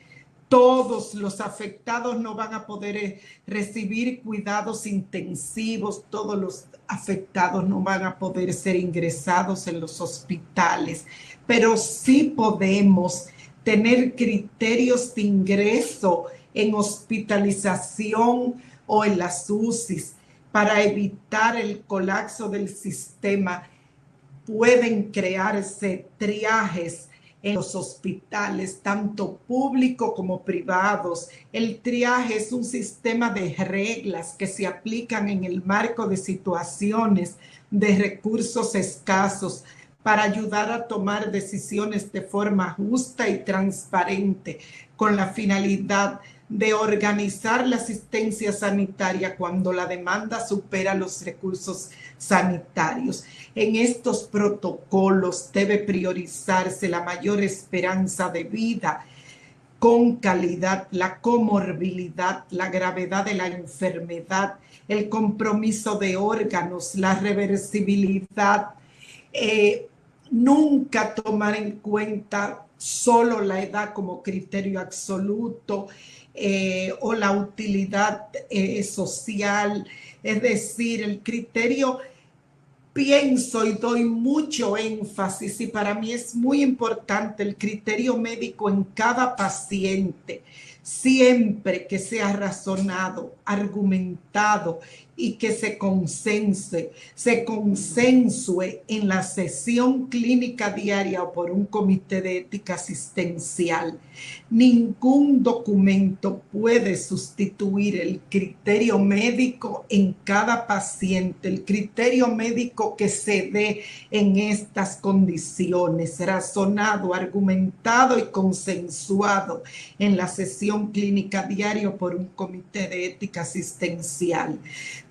todos los afectados no van a poder recibir cuidados intensivos, todos los afectados no van a poder ser ingresados en los hospitales, pero sí podemos tener criterios de ingreso en hospitalización o en las UCIs para evitar el colapso del sistema. Pueden crearse triajes en los hospitales, tanto públicos como privados. El triaje es un sistema de reglas que se aplican en el marco de situaciones de recursos escasos para ayudar a tomar decisiones de forma justa y transparente, con la finalidad de organizar la asistencia sanitaria cuando la demanda supera los recursos sanitarios. En estos protocolos debe priorizarse la mayor esperanza de vida con calidad, la comorbilidad, la gravedad de la enfermedad, el compromiso de órganos, la reversibilidad, nunca tomar en cuenta solo la edad como criterio absoluto, o la utilidad social, es decir, el criterio, pienso y doy mucho énfasis, y para mí es muy importante el criterio médico en cada paciente, siempre que sea razonado, argumentado y que se consensue en la sesión clínica diaria o por un comité de ética asistencial. Ningún documento puede sustituir el criterio médico en cada paciente, el criterio médico que se dé en estas condiciones, razonado, argumentado y consensuado en la sesión clínica diaria por un comité de ética asistencial.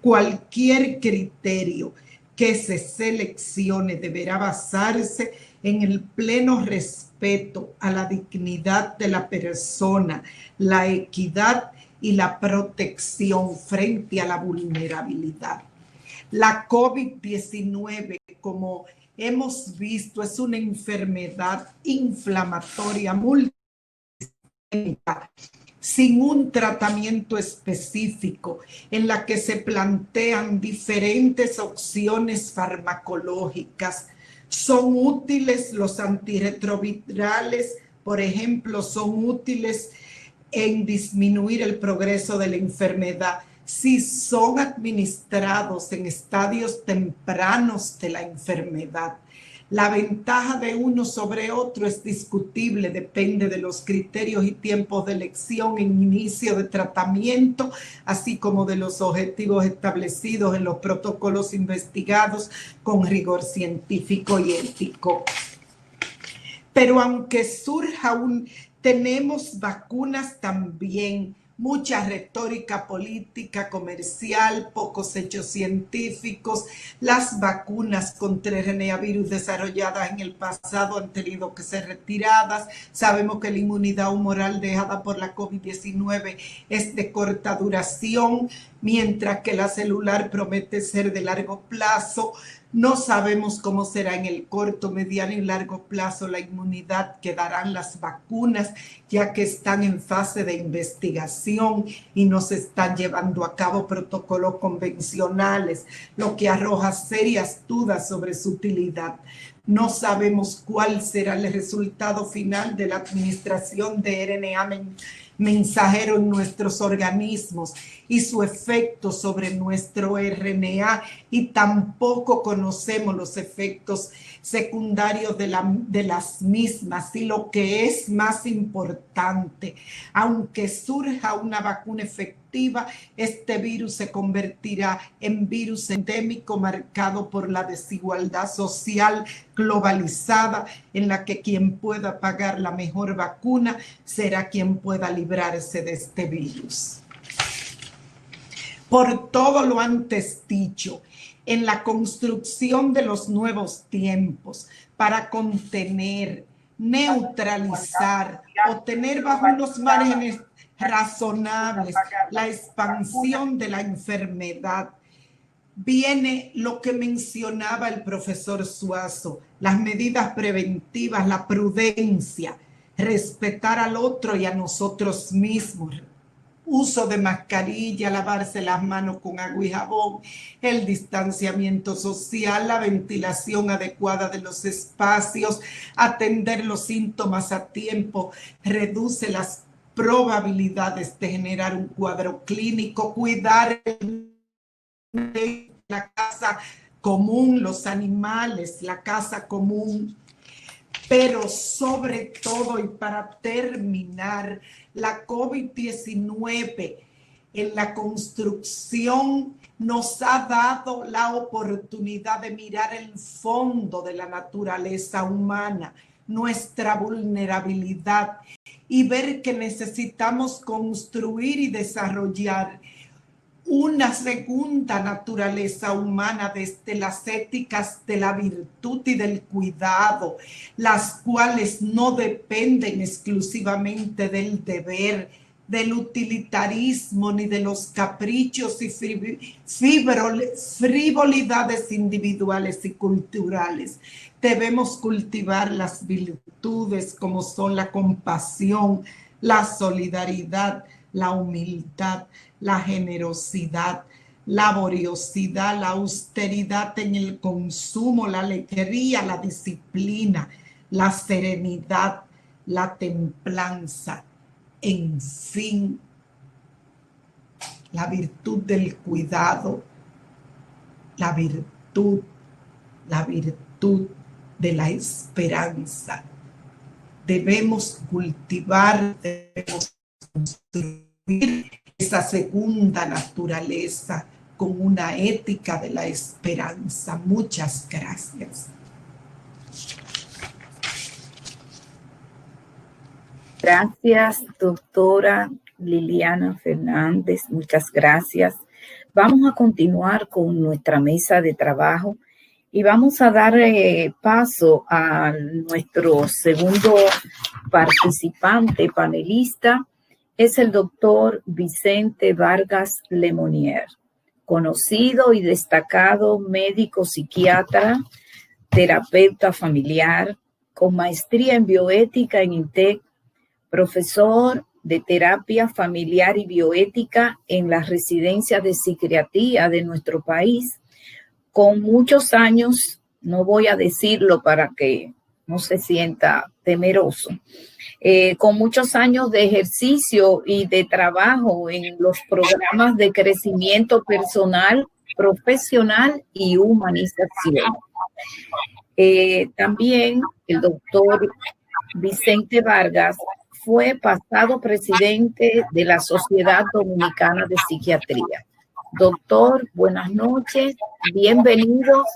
Cualquier criterio que se seleccione deberá basarse en el pleno respeto a la dignidad de la persona, la equidad y la protección frente a la vulnerabilidad. La COVID-19, como hemos visto, es una enfermedad inflamatoria multisistémica sin un tratamiento específico, en la que se plantean diferentes opciones farmacológicas. Son útiles los antirretrovirales, por ejemplo, son útiles en disminuir el progreso de la enfermedad si son administrados en estadios tempranos de la enfermedad. La ventaja de uno sobre otro es discutible, depende de los criterios y tiempos de elección en inicio de tratamiento, así como de los objetivos establecidos en los protocolos investigados con rigor científico y ético. Pero aunque tenemos vacunas también, mucha retórica política, comercial, pocos hechos científicos. Las vacunas contra el RNA virus desarrolladas en el pasado han tenido que ser retiradas. Sabemos que la inmunidad humoral dejada por la COVID-19 es de corta duración, mientras que la celular promete ser de largo plazo. No sabemos cómo será en el corto, mediano y largo plazo la inmunidad que darán las vacunas, ya que están en fase de investigación y no se están llevando a cabo protocolos convencionales, lo que arroja serias dudas sobre su utilidad. No sabemos cuál será el resultado final de la administración de RNA mensajero en nuestros organismos y su efecto sobre nuestro RNA, y tampoco conocemos los efectos secundarios de las mismas. Y lo que es más importante, aunque surja una vacuna efectiva, este virus se convertirá en virus endémico marcado por la desigualdad social globalizada, en la que quien pueda pagar la mejor vacuna será quien pueda librarse de este virus. Por todo lo antes dicho, en la construcción de los nuevos tiempos para contener, neutralizar o tener bajo unos márgenes razonables la expansión de la enfermedad, viene lo que mencionaba el profesor Suazo, las medidas preventivas, la prudencia, respetar al otro y a nosotros mismos, uso de mascarilla, lavarse las manos con agua y jabón, el distanciamiento social, la ventilación adecuada de los espacios, atender los síntomas a tiempo, reduce las probabilidades de generar un cuadro clínico, cuidar la casa común, los animales, la casa común. Pero sobre todo, y para terminar, la COVID-19 en la construcción nos ha dado la oportunidad de mirar el fondo de la naturaleza humana, nuestra vulnerabilidad, y ver que necesitamos construir y desarrollar una segunda naturaleza humana desde las éticas de la virtud y del cuidado, las cuales no dependen exclusivamente del deber, del utilitarismo, ni de los caprichos y frivolidades individuales y culturales. Debemos cultivar las virtudes como son la compasión, la solidaridad, la humildad, la generosidad, la laboriosidad, la austeridad en el consumo, la alegría, la disciplina, la serenidad, la templanza, en fin, la virtud del cuidado, la virtud de la esperanza. Debemos cultivar, debemos construir esa segunda naturaleza con una ética de la esperanza. Muchas gracias. Gracias, doctora Liliana Fernández. Muchas gracias. Vamos a continuar con nuestra mesa de trabajo y vamos a dar paso a nuestro segundo participante, panelista. Es el doctor Vicente Vargas Lemonnier, conocido y destacado médico psiquiatra, terapeuta familiar, con maestría en bioética en INTEC, profesor de terapia familiar y bioética en las residencias de psiquiatría de nuestro país, con muchos años, no voy a decirlo para que no se sienta temeroso, con muchos años de ejercicio y de trabajo en los programas de crecimiento personal, profesional y humanización. También el doctor Vicente Vargas fue pasado presidente de la Sociedad Dominicana de Psiquiatría. Doctor, buenas noches, bienvenidos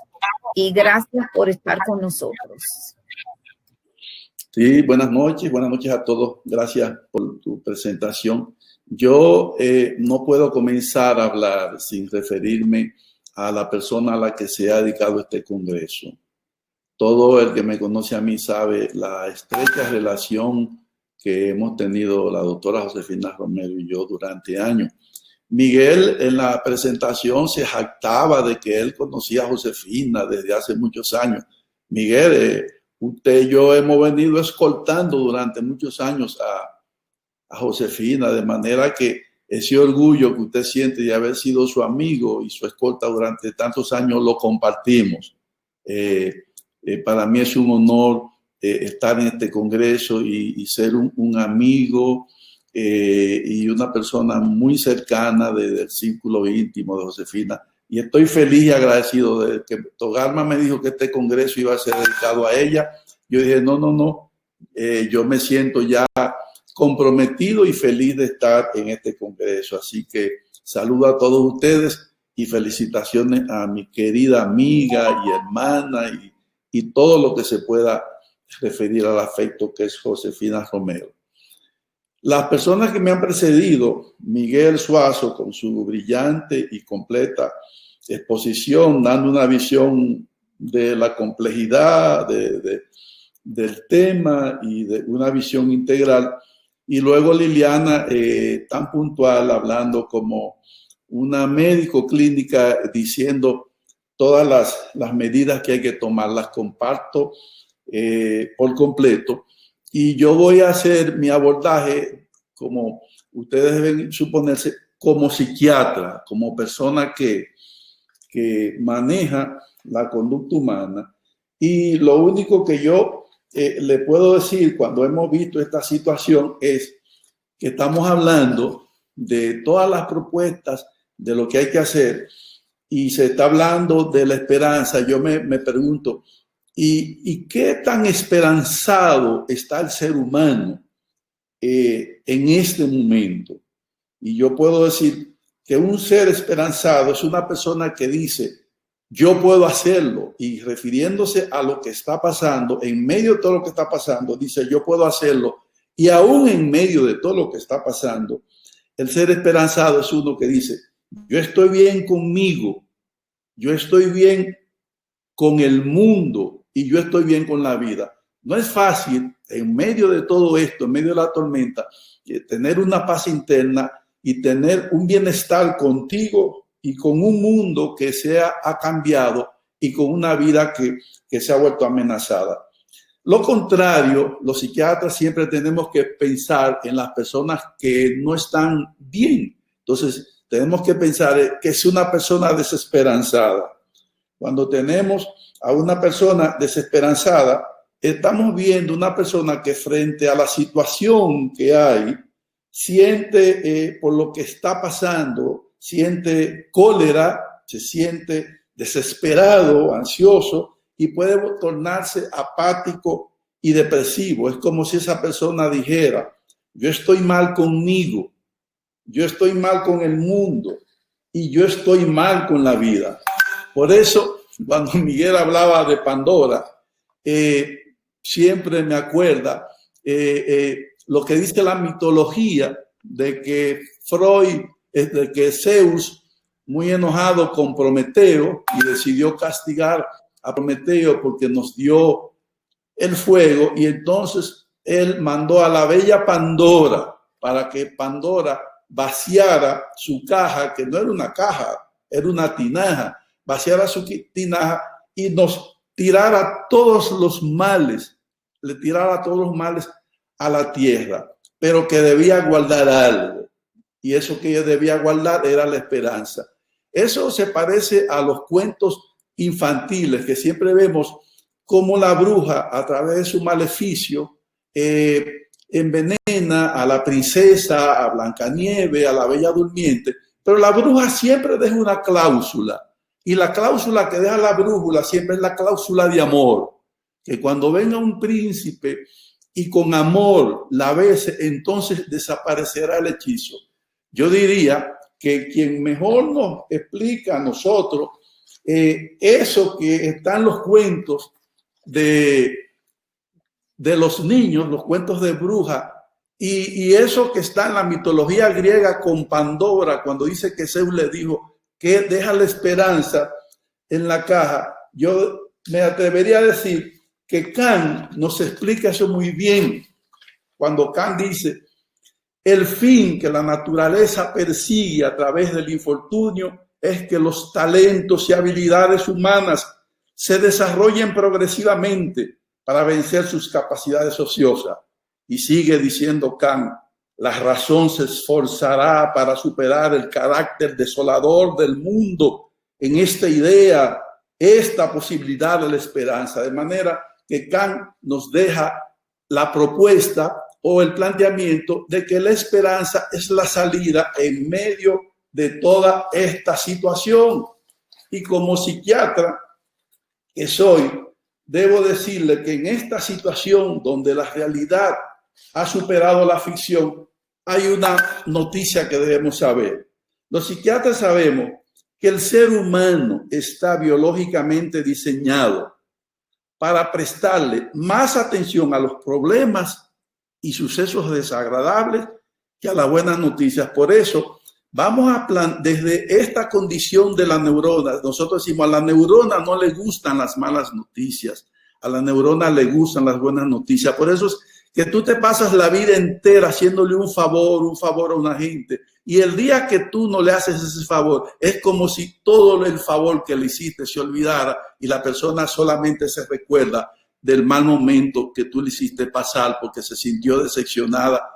y gracias por estar con nosotros. Sí, buenas noches a todos. Gracias por tu presentación. Yo no puedo comenzar a hablar sin referirme a la persona a la que se ha dedicado este congreso. Todo el que me conoce a mí sabe la estrecha relación que hemos tenido la doctora Josefina Romero y yo durante años. Miguel en la presentación se jactaba de que él conocía a Josefina desde hace muchos años. Miguel, usted y yo hemos venido escoltando durante muchos años a Josefina, de manera que ese orgullo que usted siente de haber sido su amigo y su escolta durante tantos años lo compartimos. Para mí es un honor estar en este congreso y ser un amigo y una persona muy cercana del círculo íntimo de Josefina. Y estoy feliz y agradecido de que Togarma me dijo que este congreso iba a ser dedicado a ella. Yo dije, no, yo me siento ya comprometido y feliz de estar en este congreso. Así que saludo a todos ustedes y felicitaciones a mi querida amiga y hermana y todo lo que se pueda referir al afecto que es Josefina Romero. Las personas que me han precedido, Miguel Suazo, con su brillante y completa exposición, dando una visión de la complejidad del tema y de una visión integral, y luego Liliana, tan puntual, hablando como una médico clínica, diciendo todas las medidas que hay que tomar. Las comparto por completo. Y yo voy a hacer mi abordaje, como ustedes deben suponerse, como psiquiatra, como persona que maneja la conducta humana. Y lo único que yo le puedo decir cuando hemos visto esta situación es que estamos hablando de todas las propuestas de lo que hay que hacer y se está hablando de la esperanza. Yo me pregunto, ¿y qué tan esperanzado está el ser humano en este momento? Y yo puedo decir que un ser esperanzado es una persona que dice, yo puedo hacerlo, y refiriéndose a lo que está pasando, en medio de todo lo que está pasando, dice, yo puedo hacerlo, y aún en medio de todo lo que está pasando, el ser esperanzado es uno que dice, yo estoy bien conmigo, yo estoy bien con el mundo, y yo estoy bien con la vida. No es fácil, en medio de todo esto, en medio de la tormenta, tener una paz interna y tener un bienestar contigo y con un mundo que ha cambiado y con una vida que se ha vuelto amenazada. Lo contrario, los psiquiatras siempre tenemos que pensar en las personas que no están bien. Entonces, tenemos que pensar que es una persona desesperanzada. Cuando tenemos a una persona desesperanzada, estamos viendo una persona que frente a la situación que hay, siente por lo que está pasando, siente cólera, se siente desesperado, ansioso y puede tornarse apático y depresivo. Es como si esa persona dijera, yo estoy mal conmigo, yo estoy mal con el mundo y yo estoy mal con la vida. Por eso, cuando Miguel hablaba de Pandora, siempre me acuerda lo que dice la mitología de que Freud, de que Zeus, muy enojado con Prometeo, y decidió castigar a Prometeo porque nos dio el fuego, y entonces él mandó a la bella Pandora para que Pandora vaciara su caja, que no era una caja, era una tinaja, vaciara su tinaja y nos tirara todos los males, le tirara todos los males a la tierra. pero que debía guardar algo. Y eso que ella debía guardar era la esperanza. Eso se parece a los cuentos infantiles que siempre vemos cómo la bruja, a través de su maleficio, envenena a la princesa, a Blancanieves, a la Bella Durmiente. Pero la bruja siempre deja una cláusula. Y la cláusula que deja la brújula siempre es la cláusula de amor. Que cuando venga un príncipe y con amor la bese, entonces desaparecerá el hechizo. Yo diría que quien mejor nos explica a nosotros eso que está en los cuentos de los niños, los cuentos de bruja, y eso que está en la mitología griega con Pandora, cuando dice que Zeus le dijo que deja la esperanza en la caja. Yo me atrevería a decir que Kant nos explica eso muy bien, cuando Kant dice: el fin que la naturaleza persigue a través del infortunio es que los talentos y habilidades humanas se desarrollen progresivamente para vencer sus capacidades ociosas. Y sigue diciendo Kant: la razón se esforzará para superar el carácter desolador del mundo en esta idea, esta posibilidad de la esperanza. De manera que Kant nos deja la propuesta o el planteamiento de que la esperanza es la salida en medio de toda esta situación. Y como psiquiatra que soy, debo decirle que en esta situación donde la realidad ha superado la ficción, hay una noticia que debemos saber. Los psiquiatras sabemos que el ser humano está biológicamente diseñado para prestarle más atención a los problemas y sucesos desagradables que a las buenas noticias. Por eso vamos a desde esta condición de la neurona, nosotros decimos: a la neurona no le gustan las malas noticias, a la neurona le gustan las buenas noticias. Por eso es que tú te pasas la vida entera haciéndole un favor a una gente, y el día que tú no le haces ese favor, es como si todo el favor que le hiciste se olvidara y la persona solamente se recuerda del mal momento que tú le hiciste pasar porque se sintió decepcionada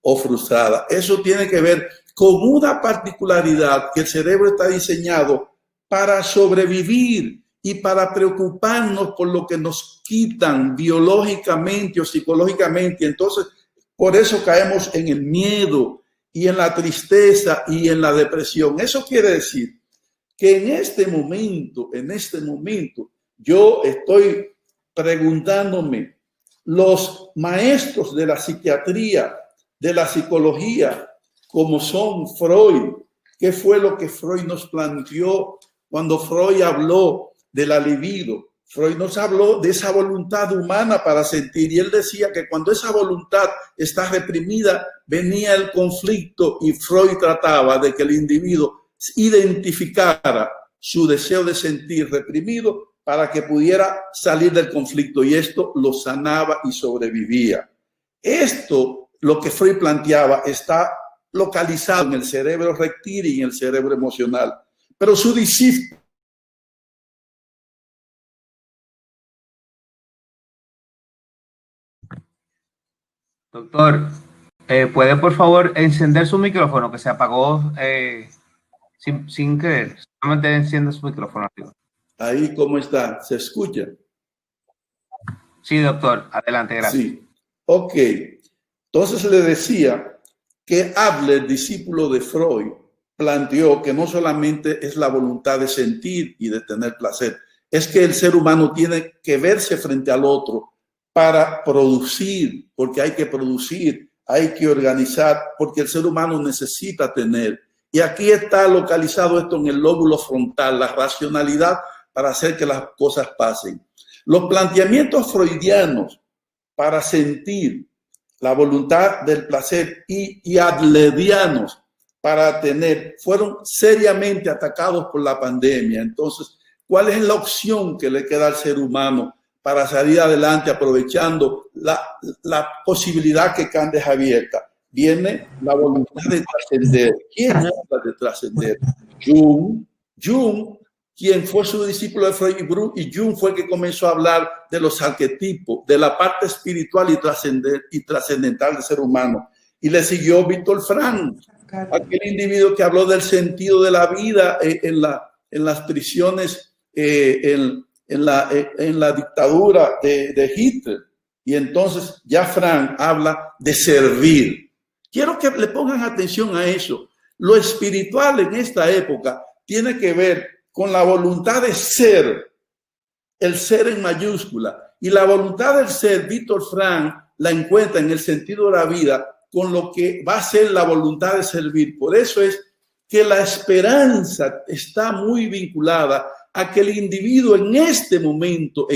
o frustrada. Eso tiene que ver con una particularidad, que el cerebro está diseñado para sobrevivir y para preocuparnos por lo que nos quitan biológicamente o psicológicamente. Entonces, por eso caemos en el miedo y en la tristeza y en la depresión. Eso quiere decir que en este momento, yo estoy preguntándome, los maestros de la psiquiatría, de la psicología, como son Freud, ¿qué fue lo que Freud nos planteó cuando Freud habló de la libido? Freud nos habló de esa voluntad humana para sentir, y él decía que cuando esa voluntad está reprimida, venía el conflicto, y Freud trataba de que el individuo identificara su deseo de sentir reprimido para que pudiera salir del conflicto, y esto lo sanaba y sobrevivía. Esto, lo que Freud planteaba, está localizado en el cerebro reptil y en el cerebro emocional, pero su discípulo, doctor, ¿puede por favor encender su micrófono, que se apagó sin querer? Solamente enciende su micrófono. Ahí, ¿cómo está? ¿Se escucha? Sí, doctor, adelante, gracias. Sí, ok. Entonces le decía que Adler, discípulo de Freud, planteó que no solamente es la voluntad de sentir y de tener placer, es que el ser humano tiene que verse frente al otro para producir, porque hay que producir, hay que organizar, porque el ser humano necesita tener. Y aquí está localizado esto en el lóbulo frontal, la racionalidad para hacer que las cosas pasen. Los planteamientos freudianos para sentir, la voluntad del placer, y adlerianos para tener, fueron seriamente atacados por la pandemia. Entonces, ¿cuál es la opción que le queda al ser humano para salir adelante aprovechando la posibilidad que Kant deja abierta? Viene la voluntad de trascender. ¿Quién habla de trascender? Jung, quien fue su discípulo de Freud, y Jung fue el que comenzó a hablar de los arquetipos, de la parte espiritual y trascendental del ser humano. Y le siguió Víctor Frank, aquel individuo que habló del sentido de la vida en las prisiones, en la dictadura de Hitler. Y entonces ya Frank habla de servir. Quiero que le pongan atención a eso. Lo espiritual en esta época tiene que ver con la voluntad de ser, el ser en mayúscula. Y la voluntad del ser, Víctor Frank la encuentra en el sentido de la vida con lo que va a ser la voluntad de servir. Por eso es que la esperanza está muy vinculada a que el individuo en este momento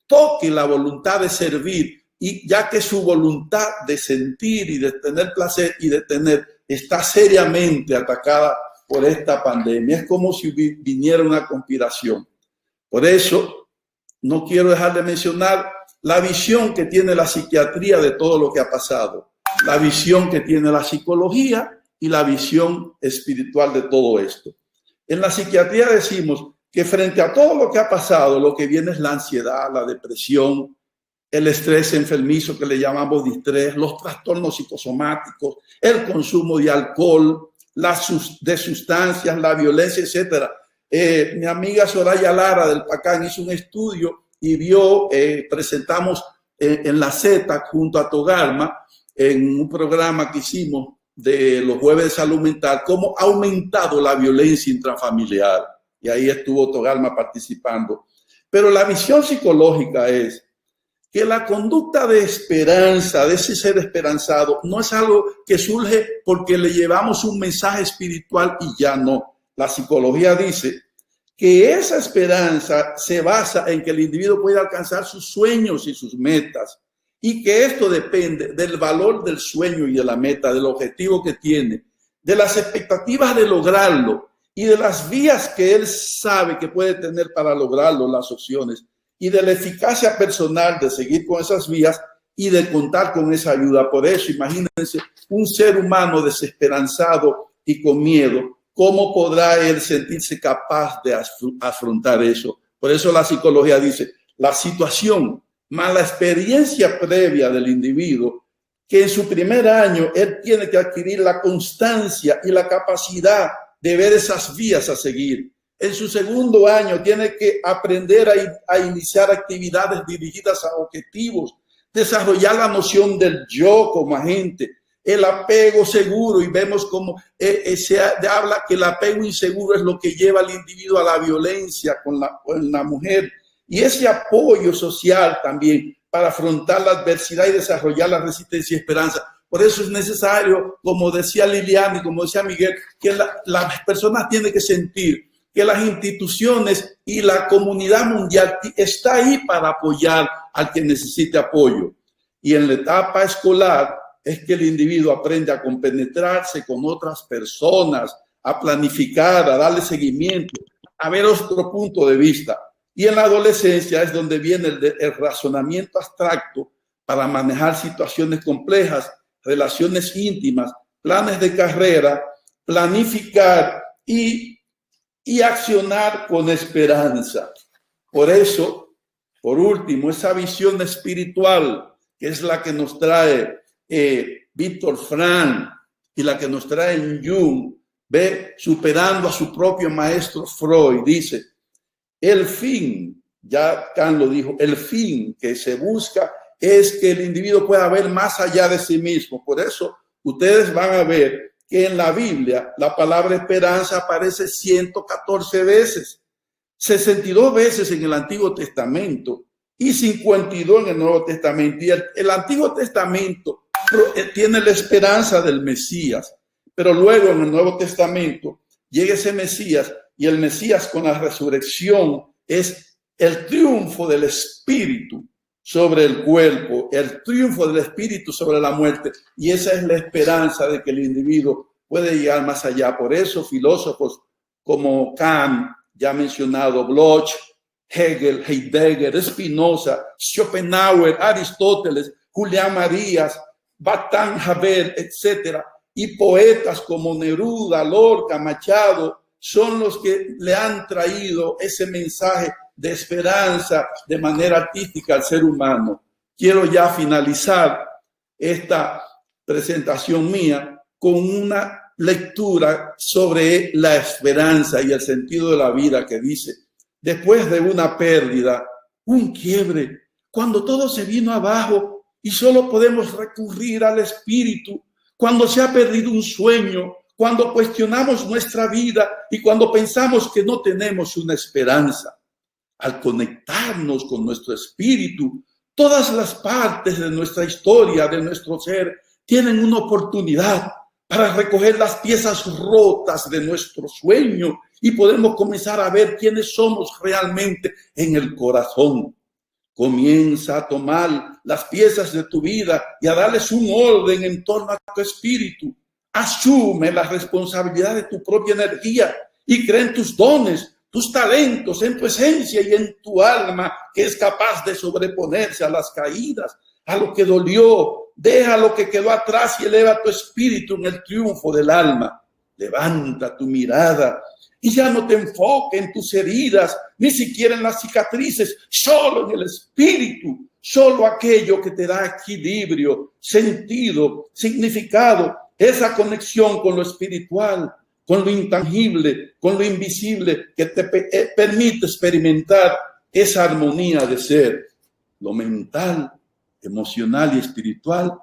toque la voluntad de servir, y ya que su voluntad de sentir y de tener placer y de tener está seriamente atacada por esta pandemia. Es como si viniera una conspiración. Por eso no quiero dejar de mencionar la visión que tiene la psiquiatría de todo lo que ha pasado, la visión que tiene la psicología y la visión espiritual de todo esto. En la psiquiatría decimos que frente a todo lo que ha pasado, lo que viene es la ansiedad, la depresión, el estrés enfermizo que le llamamos distrés, los trastornos psicosomáticos, el consumo de alcohol, de sustancias, la violencia, etc. Mi amiga Soraya Lara del PACAN hizo un estudio y presentamos en la Z junto a Togarma, en un programa que hicimos de los jueves de salud mental, cómo ha aumentado la violencia intrafamiliar. Y ahí estuvo Togarma participando. Pero la visión psicológica es que la conducta de esperanza, de ese ser esperanzado, no es algo que surge porque le llevamos un mensaje espiritual y ya no. La psicología dice que esa esperanza se basa en que el individuo pueda alcanzar sus sueños y sus metas, y que esto depende del valor del sueño y de la meta, del objetivo que tiene, de las expectativas de lograrlo y de las vías que él sabe que puede tener para lograrlo, las opciones, y de la eficacia personal de seguir con esas vías y de contar con esa ayuda. Por eso, imagínense un ser humano desesperanzado y con miedo, ¿cómo podrá él sentirse capaz de afrontar eso? Por eso la psicología dice, la situación más la experiencia previa del individuo, que en su primer año él tiene que adquirir la constancia y la capacidad de ver esas vías a seguir. En su segundo año tiene que aprender a iniciar actividades dirigidas a objetivos, desarrollar la noción del yo como agente, el apego seguro, y vemos cómo se habla que el apego inseguro es lo que lleva al individuo a la violencia con la mujer, y ese apoyo social también para afrontar la adversidad y desarrollar la resistencia y esperanza. Por eso es necesario, como decía Liliana y como decía Miguel, que las personas tienen que sentir que las instituciones y la comunidad mundial está ahí para apoyar al que necesite apoyo. Y en la etapa escolar es que el individuo aprende a compenetrarse con otras personas, a planificar, a darle seguimiento, a ver otro punto de vista. Y en la adolescencia es donde viene el razonamiento abstracto para manejar situaciones complejas, relaciones íntimas, planes de carrera, planificar y accionar con esperanza. Por eso, por último, esa visión espiritual, que es la que nos trae Víctor Frank y la que nos trae Jung, superando a su propio maestro Freud, dice, el fin, ya Kant lo dijo, el fin que se busca es que el individuo pueda ver más allá de sí mismo. Por eso ustedes van a ver que en la Biblia la palabra esperanza aparece 114 veces, 62 veces en el Antiguo Testamento y 52 en el Nuevo Testamento. Y el Antiguo Testamento tiene la esperanza del Mesías, pero luego en el Nuevo Testamento llega ese Mesías, y el Mesías con la resurrección es el triunfo del Espíritu sobre el cuerpo, el triunfo del Espíritu sobre la muerte, y esa es la esperanza de que el individuo puede llegar más allá. Por eso filósofos como Kant, ya mencionado, Bloch, Hegel, Heidegger, Spinoza, Schopenhauer, Aristóteles, Julián Marías, Batán Haber, etcétera, y poetas como Neruda, Lorca, Machado, son los que le han traído ese mensaje de esperanza de manera artística al ser humano. Quiero ya finalizar esta presentación mía con una lectura sobre la esperanza y el sentido de la vida que dice, después de una pérdida, un quiebre, cuando todo se vino abajo y solo podemos recurrir al Espíritu, cuando se ha perdido un sueño, cuando cuestionamos nuestra vida y cuando pensamos que no tenemos una esperanza. Al conectarnos con nuestro espíritu, todas las partes de nuestra historia, de nuestro ser, tienen una oportunidad para recoger las piezas rotas de nuestro sueño y podemos comenzar a ver quiénes somos realmente en el corazón. Comienza a tomar las piezas de tu vida y a darles un orden en torno a tu espíritu. Asume la responsabilidad de tu propia energía y cree en tus dones, tus talentos, en tu esencia y en tu alma, que es capaz de sobreponerse a las caídas, a lo que dolió. Deja lo que quedó atrás y eleva tu espíritu en el triunfo del alma. Levanta tu mirada y ya no te enfoques en tus heridas, ni siquiera en las cicatrices, solo en el espíritu, solo aquello que te da equilibrio, sentido, significado, esa conexión con lo espiritual, con lo intangible, con lo invisible, que te permite experimentar esa armonía de ser, lo mental, emocional y espiritual,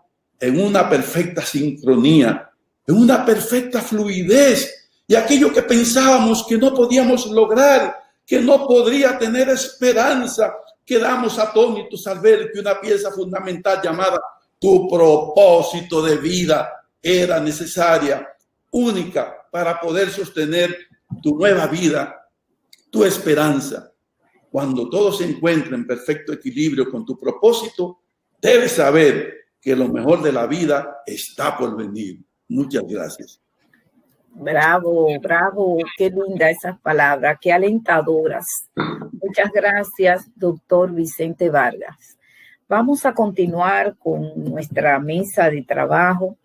en una perfecta sincronía, en una perfecta fluidez, y aquello que pensábamos que no podíamos lograr, que no podría tener esperanza, quedamos atónitos al ver que una pieza fundamental llamada tu propósito de vida era necesaria, única, para poder sostener tu nueva vida, tu esperanza. Cuando todo se encuentra en perfecto equilibrio con tu propósito, debes saber que lo mejor de la vida está por venir. Muchas gracias. Bravo, bravo, qué linda esas palabras, qué alentadoras. Muchas gracias, doctor Vicente Vargas. Vamos a continuar con nuestra mesa de trabajo,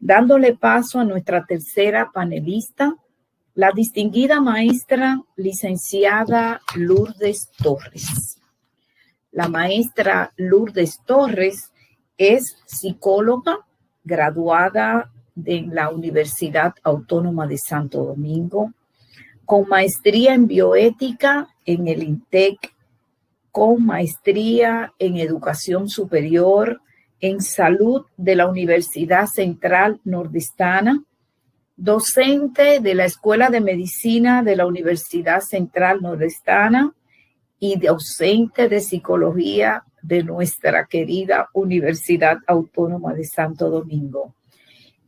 dándole paso a nuestra tercera panelista, la distinguida maestra licenciada Lourdes Torres. La maestra Lourdes Torres es psicóloga graduada en la Universidad Autónoma de Santo Domingo, con maestría en bioética en el INTEC, con maestría en educación superior en salud de la Universidad Central Nordestana, docente de la Escuela de Medicina de la Universidad Central Nordestana y docente de psicología de nuestra querida Universidad Autónoma de Santo Domingo.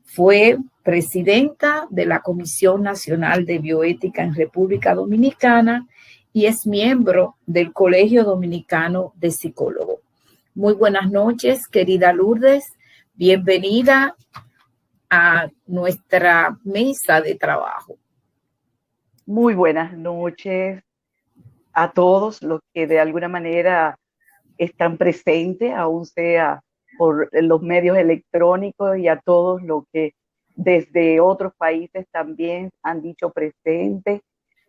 Fue presidenta de la Comisión Nacional de Bioética en República Dominicana y es miembro del Colegio Dominicano de Psicólogos. Muy buenas noches, querida Lourdes. Bienvenida a nuestra mesa de trabajo. Muy buenas noches a todos los que de alguna manera están presentes, aún sea por los medios electrónicos, y a todos los que desde otros países también han dicho presente.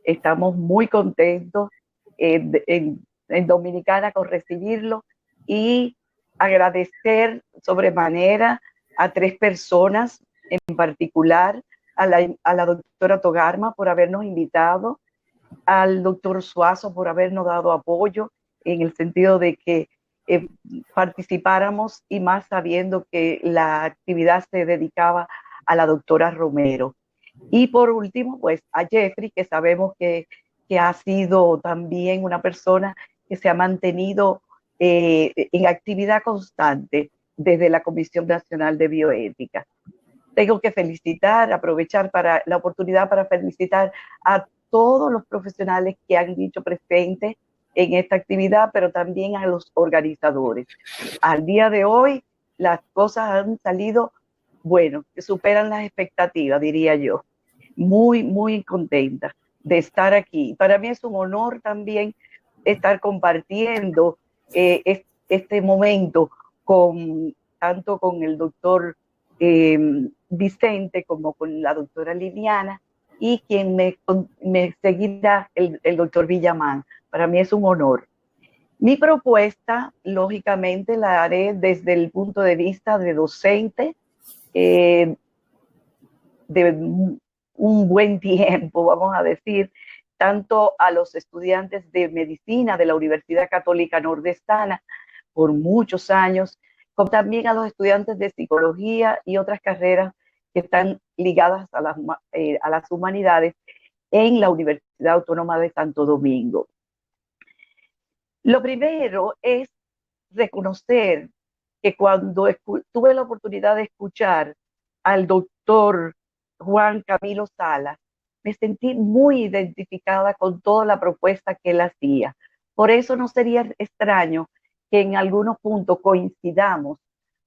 Estamos muy contentos en Dominicana con recibirlo y agradecer sobremanera a tres personas en particular, a la doctora Togarma por habernos invitado, al doctor Suazo por habernos dado apoyo en el sentido de que participáramos, y más sabiendo que la actividad se dedicaba a la doctora Romero. Y por último, pues a Jeffrey, que sabemos que ha sido también una persona que se ha mantenido en actividad constante desde la Comisión Nacional de Bioética. Tengo que aprovechar la oportunidad para felicitar a todos los profesionales que han dicho presente en esta actividad, pero también a los organizadores. Al día de hoy, las cosas han salido, bueno, que superan las expectativas, diría yo. Muy, muy contenta de estar aquí. Para mí es un honor también estar compartiendo este momento tanto con el doctor Vicente como con la doctora Liliana, y quien me seguirá, el doctor Villamán. Para mí es un honor. Mi propuesta, lógicamente, la haré desde el punto de vista de docente de un buen tiempo, vamos a decir, tanto a los estudiantes de medicina de la Universidad Católica Nordestana por muchos años, como también a los estudiantes de psicología y otras carreras que están ligadas a las humanidades en la Universidad Autónoma de Santo Domingo. Lo primero es reconocer que cuando tuve la oportunidad de escuchar al doctor Juan Camilo Salas, me sentí muy identificada con toda la propuesta que él hacía. Por eso no sería extraño que en algunos puntos coincidamos,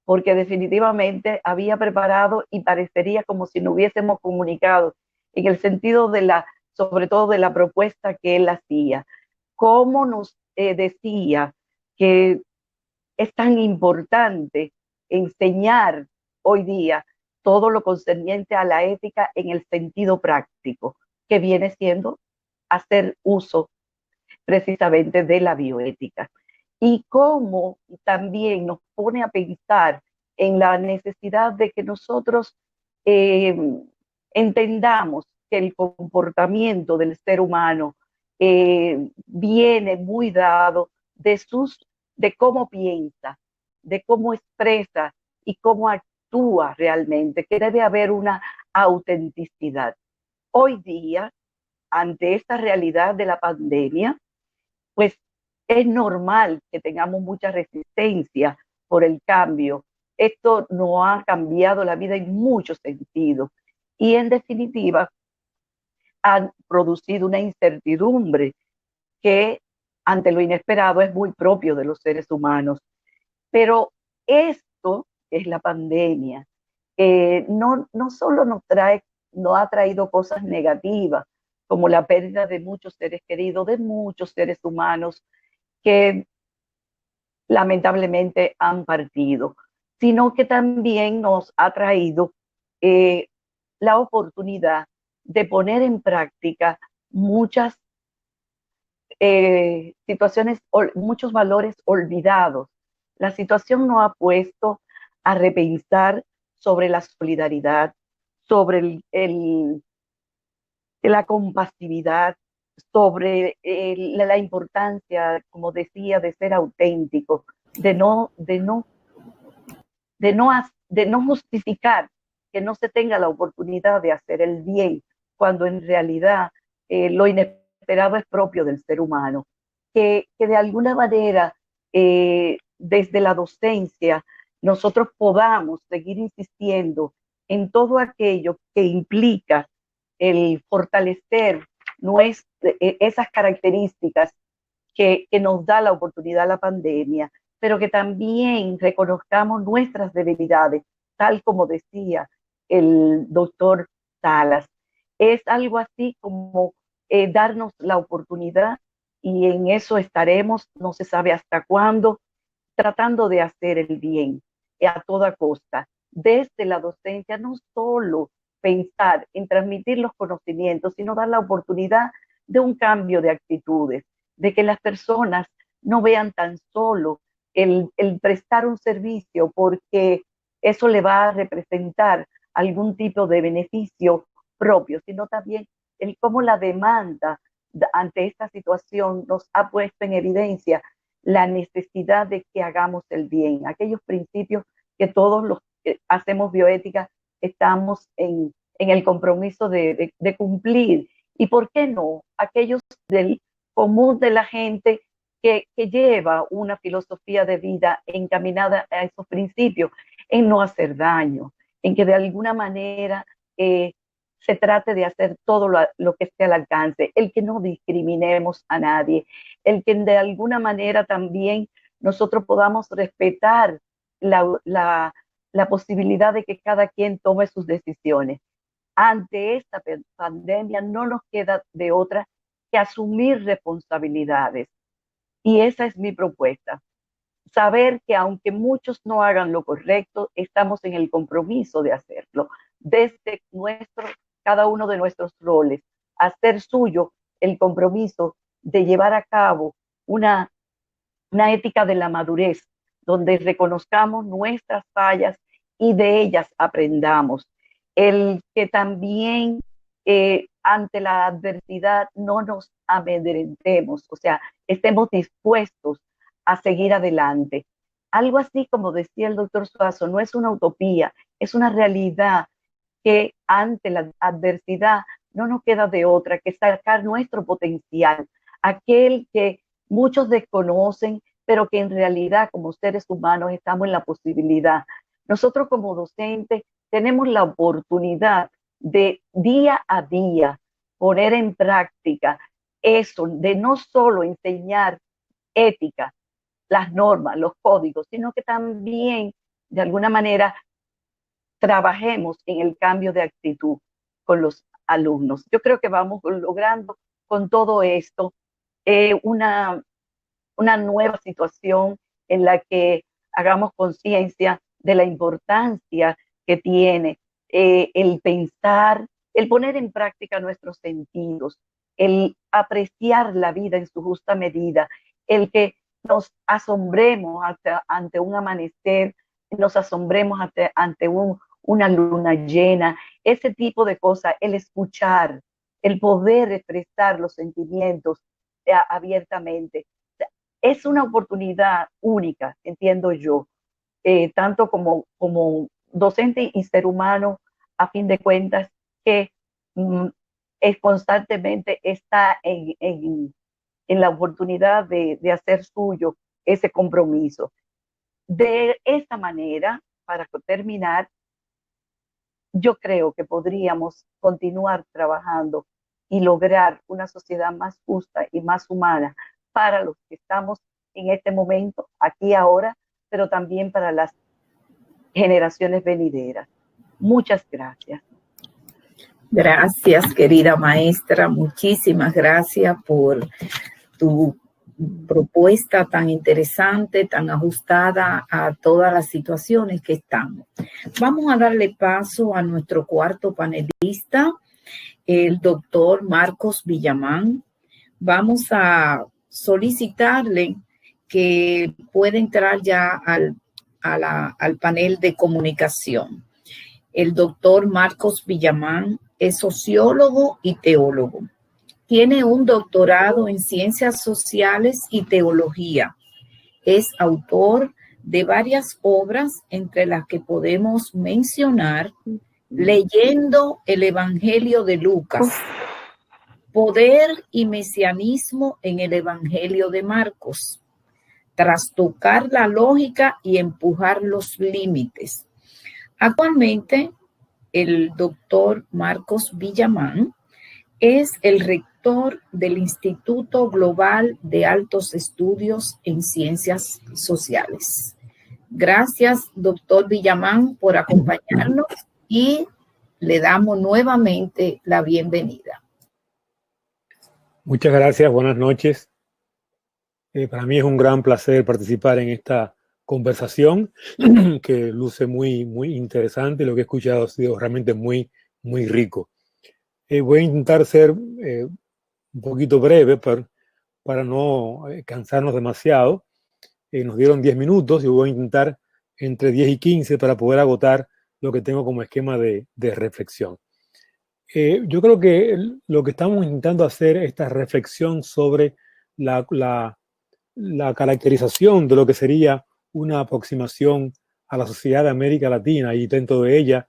porque definitivamente había preparado y parecería como si no hubiésemos comunicado en el sentido sobre todo de la propuesta que él hacía. Cómo nos decía que es tan importante enseñar hoy día todo lo concerniente a la ética en el sentido práctico, que viene siendo hacer uso precisamente de la bioética. Y cómo también nos pone a pensar en la necesidad de que nosotros entendamos que el comportamiento del ser humano viene muy dado de cómo piensa, de cómo expresa y cómo actúa realmente, que debe haber una autenticidad. Hoy día, ante esta realidad de la pandemia, pues es normal que tengamos mucha resistencia por el cambio. Esto no ha cambiado la vida en muchos sentidos y en definitiva han producido una incertidumbre que ante lo inesperado es muy propio de los seres humanos. Pero esto es la pandemia. No solo nos ha traído cosas negativas, como la pérdida de muchos seres queridos, de muchos seres humanos que lamentablemente han partido, sino que también nos ha traído la oportunidad de poner en práctica muchas situaciones, muchos valores olvidados. La situación nos ha puesto a repensar sobre la solidaridad, sobre la compasividad, sobre la importancia, como decía, de ser auténtico, de no justificar que no se tenga la oportunidad de hacer el bien, cuando en realidad lo inesperado es propio del ser humano. Que de alguna manera, desde la docencia, nosotros podamos seguir insistiendo en todo aquello que implica el fortalecer esas características que nos da la oportunidad la pandemia, pero que también reconozcamos nuestras debilidades, tal como decía el doctor Salas. Es algo así como darnos la oportunidad y en eso estaremos, no se sabe hasta cuándo, tratando de hacer el bien a toda costa. Desde la docencia, no solo pensar en transmitir los conocimientos, sino dar la oportunidad de un cambio de actitudes, de que las personas no vean tan solo el prestar un servicio porque eso le va a representar algún tipo de beneficio propio, sino también el cómo la demanda ante esta situación nos ha puesto en evidencia la necesidad de que hagamos el bien, aquellos principios que todos los que hacemos bioética estamos en el compromiso de cumplir. Y por qué no, aquellos del común de la gente que lleva una filosofía de vida encaminada a esos principios, en no hacer daño, en que de alguna manera se trate de hacer todo lo que esté al alcance, el que no discriminemos a nadie, el que de alguna manera también nosotros podamos respetar la posibilidad de que cada quien tome sus decisiones. Ante esta pandemia no nos queda de otra que asumir responsabilidades. Y esa es mi propuesta. Saber que aunque muchos no hagan lo correcto, estamos en el compromiso de hacerlo. Desde cada uno de nuestros roles, hacer suyo el compromiso de llevar a cabo una ética de la madurez, donde reconozcamos nuestras fallas y de ellas aprendamos. El que también ante la adversidad no nos amedrentemos, o sea, estemos dispuestos a seguir adelante. Algo así como decía el doctor Suazo, no es una utopía, es una realidad que ante la adversidad no nos queda de otra que sacar nuestro potencial, aquel que muchos desconocen, pero que en realidad como seres humanos estamos en la posibilidad. Nosotros como docentes tenemos la oportunidad de día a día poner en práctica eso, de no solo enseñar ética, las normas, los códigos, sino que también de alguna manera trabajemos en el cambio de actitud con los alumnos. Yo creo que vamos logrando con todo esto una nueva situación en la que hagamos conciencia de la importancia que tiene el pensar, el poner en práctica nuestros sentidos, el apreciar la vida en su justa medida, el que nos asombremos ante un amanecer, nos asombremos ante una luna llena, ese tipo de cosas, el escuchar, el poder expresar los sentimientos abiertamente. Es una oportunidad única, entiendo yo, tanto como docente y ser humano, a fin de cuentas, que constantemente está en la oportunidad de hacer suyo ese compromiso. De esta manera, para terminar, yo creo que podríamos continuar trabajando y lograr una sociedad más justa y más humana para los que estamos en este momento, aquí ahora, pero también para las generaciones venideras. Muchas gracias. Gracias, querida maestra. Muchísimas gracias por tu propuesta tan interesante, tan ajustada a todas las situaciones que estamos. Vamos a darle paso a nuestro cuarto panelista, el doctor Marcos Villamán. Vamos a solicitarle que pueda entrar ya al panel de comunicación. El doctor Marcos Villamán es sociólogo y teólogo. Tiene un doctorado en Ciencias Sociales y Teología. Es autor de varias obras, entre las que podemos mencionar Leyendo el Evangelio de Lucas, Poder y Mesianismo en el Evangelio de Marcos, Trastocar la lógica y empujar los límites. Actualmente, el doctor Marcos Villamán es el rector del Instituto Global de Altos Estudios en Ciencias Sociales. Gracias, doctor Villamán, por acompañarnos y le damos nuevamente la bienvenida. Muchas gracias, buenas noches. Para mí es un gran placer participar en esta conversación que luce muy, muy interesante. Lo que he escuchado ha sido realmente muy, muy rico. Voy a intentar ser un poquito breve para no cansarnos demasiado. Nos dieron 10 minutos y voy a intentar entre 10 y 15 para poder agotar lo que tengo como esquema de reflexión. Yo creo que lo que estamos intentando hacer es esta reflexión sobre la caracterización de lo que sería una aproximación a la sociedad de América Latina y dentro de ella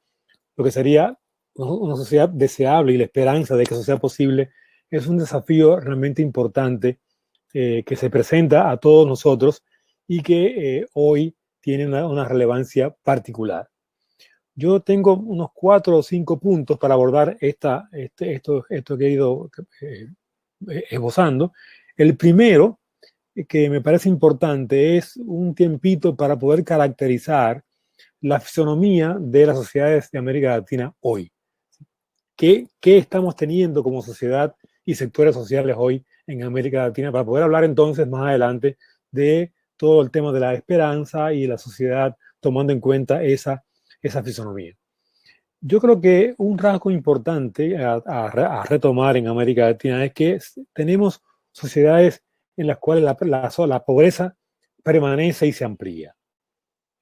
lo que sería una sociedad deseable y la esperanza de que eso sea posible es un desafío realmente importante que se presenta a todos nosotros y que hoy tiene una relevancia particular. Yo tengo unos 4 o 5 puntos para abordar esto que he ido esbozando. El primero, que me parece importante, es un tiempito para poder caracterizar la fisonomía de las sociedades de América Latina hoy. ¿Qué estamos teniendo como sociedad y sectores sociales hoy en América Latina? Para poder hablar entonces más adelante de todo el tema de la esperanza y la sociedad tomando en cuenta esa fisonomía. Yo creo que un rasgo importante a retomar en América Latina es que tenemos sociedades en las cuales la pobreza permanece y se amplía.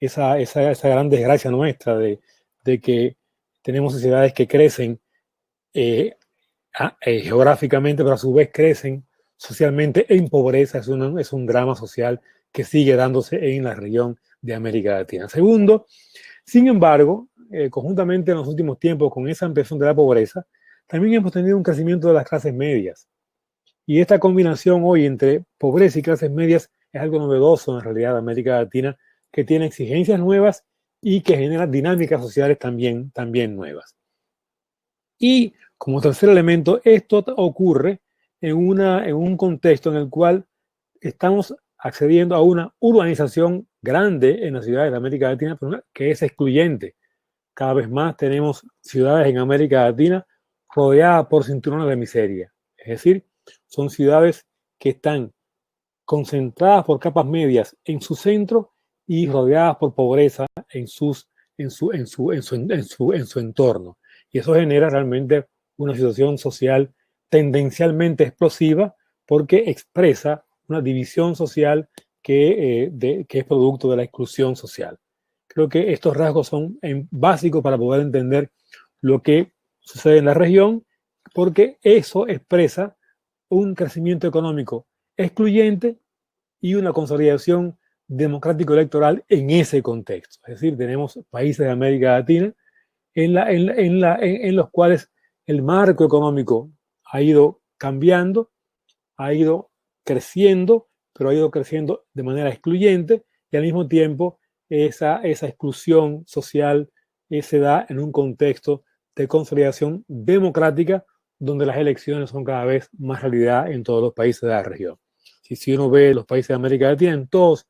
esa gran desgracia nuestra de que tenemos sociedades que crecen geográficamente, pero a su vez crecen socialmente en pobreza. Es un drama social que sigue dándose en la región de América Latina. Segundo, sin embargo, conjuntamente en los últimos tiempos con esa ampliación de la pobreza, también hemos tenido un crecimiento de las clases medias. Y esta combinación hoy entre pobreza y clases medias es algo novedoso en la realidad de América Latina, que tiene exigencias nuevas y que genera dinámicas sociales también nuevas. Y como tercer elemento, esto ocurre en un contexto en el cual estamos accediendo a una urbanización grande en las ciudades de América Latina, que es excluyente. Cada vez más tenemos ciudades en América Latina rodeadas por cinturones de miseria. Es decir, son ciudades que están concentradas por capas medias en su centro y rodeadas por pobreza en su entorno. Y eso genera realmente una situación social tendencialmente explosiva porque expresa una división social que es producto de la exclusión social. Creo que estos rasgos son básicos para poder entender lo que sucede en la región, porque eso expresa un crecimiento económico excluyente y una consolidación democrático-electoral en ese contexto. Es decir, tenemos países de América Latina en los cuales el marco económico ha ido cambiando, ha ido creciendo, pero ha ido creciendo de manera excluyente, y al mismo tiempo esa exclusión social se da en un contexto de consolidación democrática donde las elecciones son cada vez más realidad en todos los países de la región. Si uno ve los países de América Latina, en todos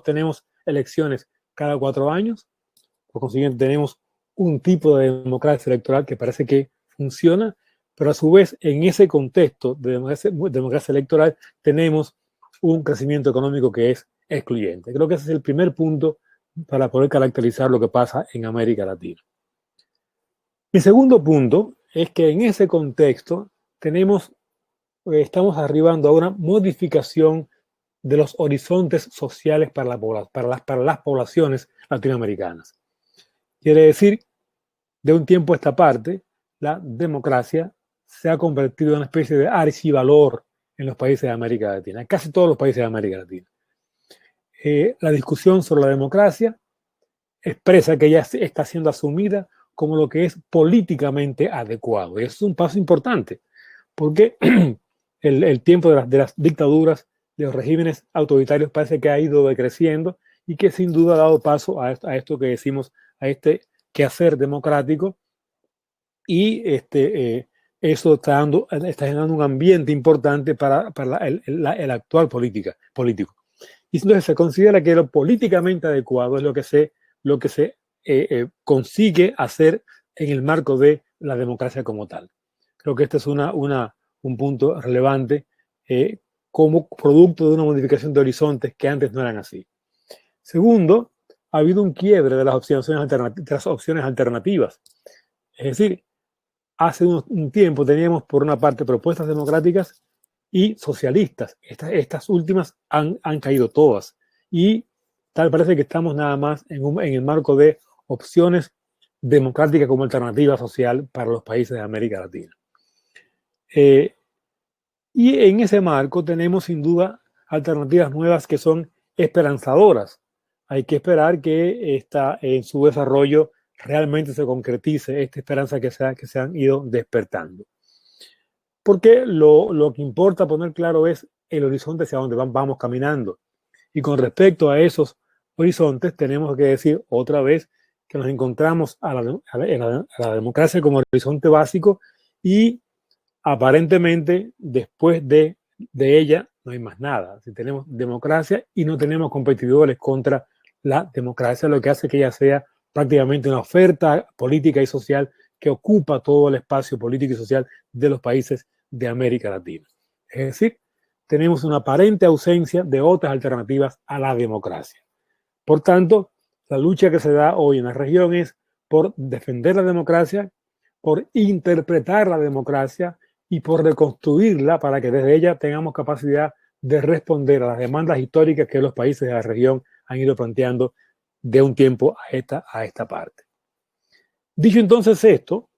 tenemos elecciones cada 4 años. Por consiguiente, tenemos un tipo de democracia electoral que parece que funciona, pero a su vez, en ese contexto de democracia electoral, tenemos un crecimiento económico que es excluyente. Creo que ese es el primer punto para poder caracterizar lo que pasa en América Latina. Mi segundo punto es que en ese contexto estamos arribando a una modificación de los horizontes sociales para las poblaciones latinoamericanas. Quiere decir, de un tiempo a esta parte, la democracia se ha convertido en una especie de archivalor en los países de América Latina, en casi todos los países de América Latina. La discusión sobre la democracia expresa que ya está siendo asumida como lo que es políticamente adecuado. Y eso es un paso importante, porque el tiempo de las dictaduras, de los regímenes autoritarios, parece que ha ido decreciendo y que sin duda ha dado paso a esto que decimos, a este quehacer democrático, y eso está generando un ambiente importante para el actual político. Y entonces se considera que lo políticamente adecuado es lo que se consigue hacer en el marco de la democracia como tal. Creo que este es un punto relevante como producto de una modificación de horizontes que antes no eran así. Segundo, ha habido un quiebre de las opciones alternativas. Es decir, hace un tiempo teníamos por una parte propuestas democráticas y socialistas. Estas últimas han caído todas. Y tal parece que estamos nada más en el marco de opciones democráticas como alternativa social para los países de América Latina. Y en ese marco tenemos sin duda alternativas nuevas que son esperanzadoras. Hay que esperar que en su desarrollo realmente se concretice esta esperanza que se han ido despertando. Porque lo que importa poner claro es el horizonte hacia donde vamos caminando. Y con respecto a esos horizontes tenemos que decir otra vez que nos encontramos a la democracia como horizonte básico, y aparentemente después de ella no hay más nada. Si tenemos democracia y no tenemos competidores contra la democracia, lo que hace que ella sea prácticamente una oferta política y social que ocupa todo el espacio político y social de los países de América Latina. Es decir, tenemos una aparente ausencia de otras alternativas a la democracia. Por tanto, la lucha que se da hoy en la región es por defender la democracia, por interpretar la democracia y por reconstruirla para que desde ella tengamos capacidad de responder a las demandas históricas que los países de la región han ido planteando de un tiempo a esta parte. Dicho entonces esto,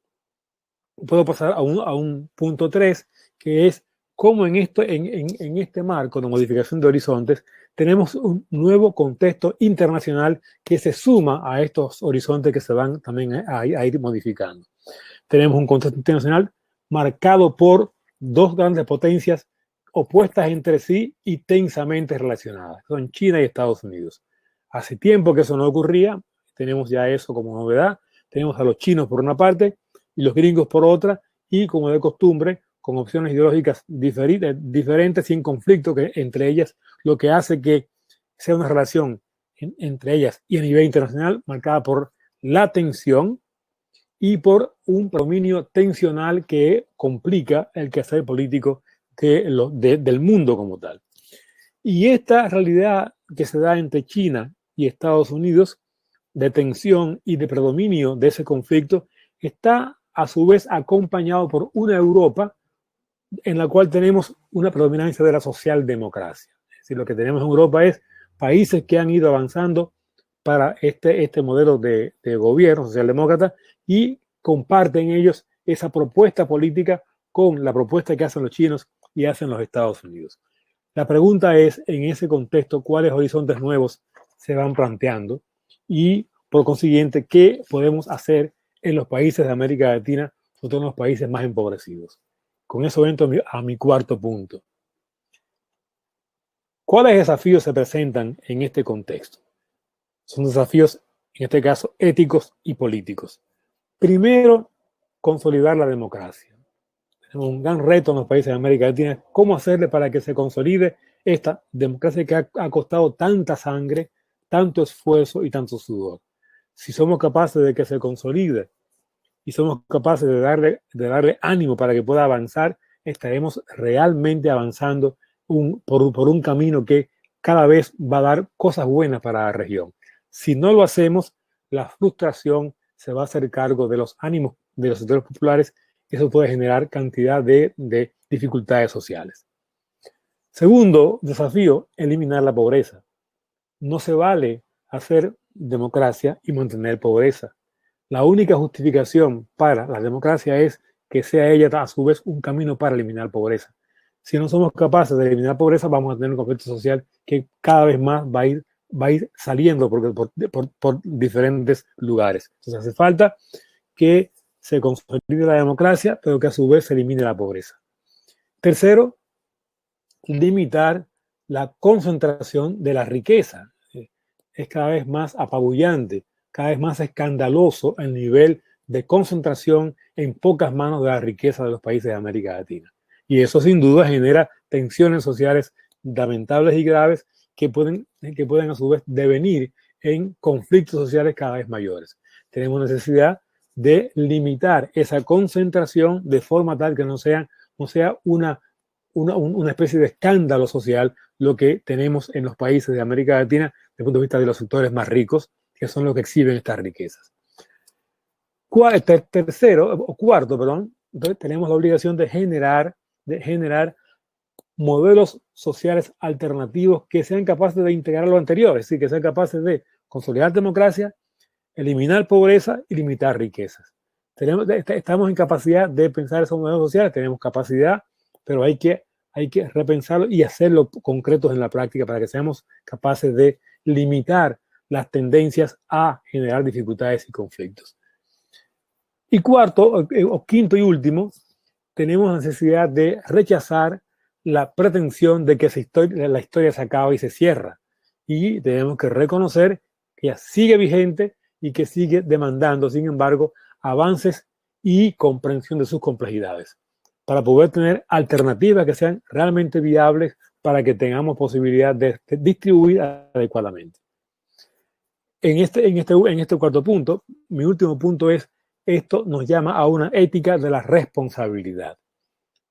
puedo pasar a un punto 3, que es cómo en este marco de modificación de horizontes tenemos un nuevo contexto internacional que se suma a estos horizontes que se van también a ir modificando. Tenemos un contexto internacional marcado por dos grandes potencias opuestas entre sí y tensamente relacionadas. Son China y Estados Unidos. Hace tiempo que eso no ocurría, tenemos ya eso como novedad. Tenemos a los chinos por una parte y los gringos por otra, y como de costumbre, con opciones ideológicas diferentes y en conflicto entre ellas, lo que hace que sea una relación entre ellas y a nivel internacional marcada por la tensión y por un predominio tensional que complica el quehacer político del mundo como tal. Y esta realidad que se da entre China y Estados Unidos, de tensión y de predominio de ese conflicto, está a su vez acompañado por una Europa en la cual tenemos una predominancia de la socialdemocracia. Es decir, lo que tenemos en Europa es países que han ido avanzando para este modelo de gobierno socialdemócrata y comparten ellos esa propuesta política con la propuesta que hacen los chinos y hacen los Estados Unidos. La pregunta es, en ese contexto, ¿cuáles horizontes nuevos se van planteando? Y, por consiguiente, ¿qué podemos hacer en los países de América Latina, sobre todo en los países más empobrecidos? Con eso entro a mi cuarto punto. ¿Cuáles desafíos se presentan en este contexto? Son desafíos, en este caso, éticos y políticos. Primero, consolidar la democracia. Tenemos un gran reto en los países de América Latina, cómo hacerle para que se consolide esta democracia que ha costado tanta sangre, tanto esfuerzo y tanto sudor. Si somos capaces de que se consolide y somos capaces de darle ánimo para que pueda avanzar, estaremos realmente avanzando por un camino que cada vez va a dar cosas buenas para la región. Si no lo hacemos, la frustración se va a hacer cargo de los ánimos de los sectores populares y eso puede generar cantidad de dificultades sociales. Segundo desafío, eliminar la pobreza. No se vale hacer democracia y mantener pobreza. La única justificación para la democracia es que sea ella a su vez un camino para eliminar pobreza. Si no somos capaces de eliminar pobreza, vamos a tener un conflicto social que cada vez más va a ir saliendo por diferentes lugares. Entonces hace falta que se consolide la democracia, pero que a su vez se elimine la pobreza. Tercero, limitar la concentración de la riqueza. Es cada vez más apabullante, cada vez más escandaloso el nivel de concentración en pocas manos de la riqueza de los países de América Latina. Y eso sin duda genera tensiones sociales lamentables y graves que pueden a su vez devenir en conflictos sociales cada vez mayores. Tenemos necesidad de limitar esa concentración de forma tal que no sea una especie de escándalo social lo que tenemos en los países de América Latina desde el punto de vista de los sectores más ricos, que son los que exhiben estas riquezas. Cuarto, entonces tenemos la obligación de generar modelos sociales alternativos que sean capaces de integrar lo anterior, es decir, que sean capaces de consolidar democracia, eliminar pobreza y limitar riquezas. Estamos en capacidad de pensar esos modelos sociales, tenemos capacidad, pero hay que repensarlo y hacerlo concretos en la práctica para que seamos capaces de limitar las tendencias a generar dificultades y conflictos. Y cuarto, o quinto y último, tenemos necesidad de rechazar la pretensión de que la historia se acaba y se cierra. Y tenemos que reconocer que ella sigue vigente y que sigue demandando, sin embargo, avances y comprensión de sus complejidades, para poder tener alternativas que sean realmente viables para que tengamos posibilidad de distribuir adecuadamente. En este cuarto punto, mi último punto es, esto nos llama a una ética de la responsabilidad.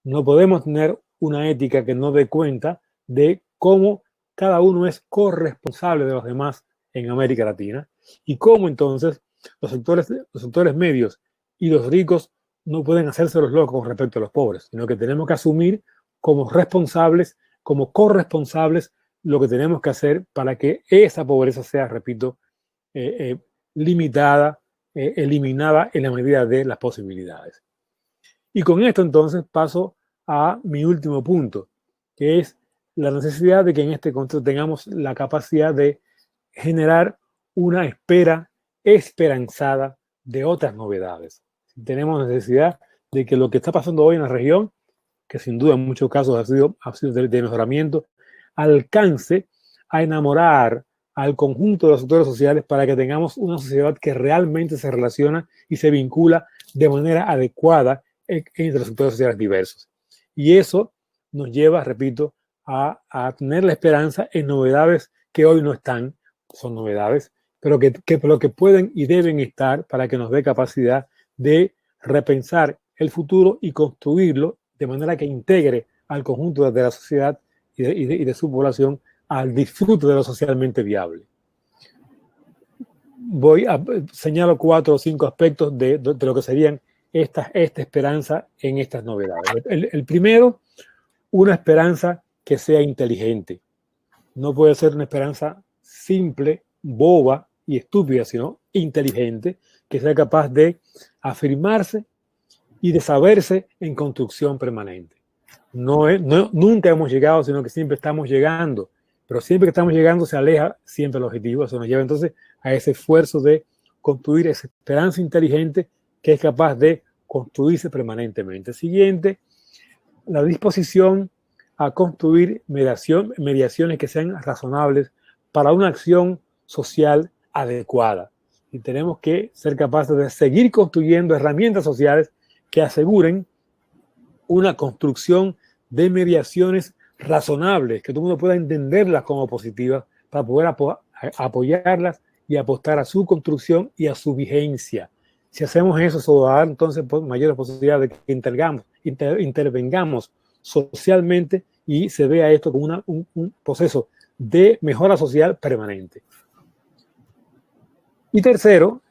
No podemos tener una ética que no dé cuenta de cómo cada uno es corresponsable de los demás en América Latina y cómo entonces los sectores medios y los ricos no pueden hacerse los locos con respecto a los pobres, sino que tenemos que asumir como responsables, como corresponsables, lo que tenemos que hacer para que esa pobreza sea, repito, limitada, eliminada en la medida de las posibilidades. Y con esto entonces paso a mi último punto, que es la necesidad de que en este contexto tengamos la capacidad de generar una espera esperanzada de otras novedades. Tenemos necesidad de que lo que está pasando hoy en la región, que sin duda en muchos casos ha sido de mejoramiento, alcance a enamorar al conjunto de los sectores sociales para que tengamos una sociedad que realmente se relaciona y se vincula de manera adecuada entre los sectores sociales diversos. Y eso nos lleva, repito, a tener la esperanza en novedades que hoy no están, son novedades, pero que pueden y deben estar para que nos dé capacidad de repensar el futuro y construirlo de manera que integre al conjunto de la sociedad y de su población al disfrute de lo socialmente viable. Señalo 4 o 5 aspectos de lo que serían esta esperanza en estas novedades. El primero, una esperanza que sea inteligente. No puede ser una esperanza simple, boba y estúpida, sino inteligente, que sea capaz de afirmarse y de saberse en construcción permanente. Nunca hemos llegado, sino que siempre estamos llegando. Pero siempre que estamos llegando se aleja siempre el objetivo. Eso nos lleva entonces a ese esfuerzo de construir esa esperanza inteligente que es capaz de construirse permanentemente. Siguiente, la disposición a construir mediaciones que sean razonables para una acción social adecuada. Y tenemos que ser capaces de seguir construyendo herramientas sociales que aseguren una construcción de mediaciones razonables, que todo el mundo pueda entenderlas como positivas para poder apoyarlas y apostar a su construcción y a su vigencia. Si hacemos eso, eso va a dar entonces mayores posibilidades de que intervengamos socialmente y se vea esto como un proceso de mejora social permanente. Y tercero,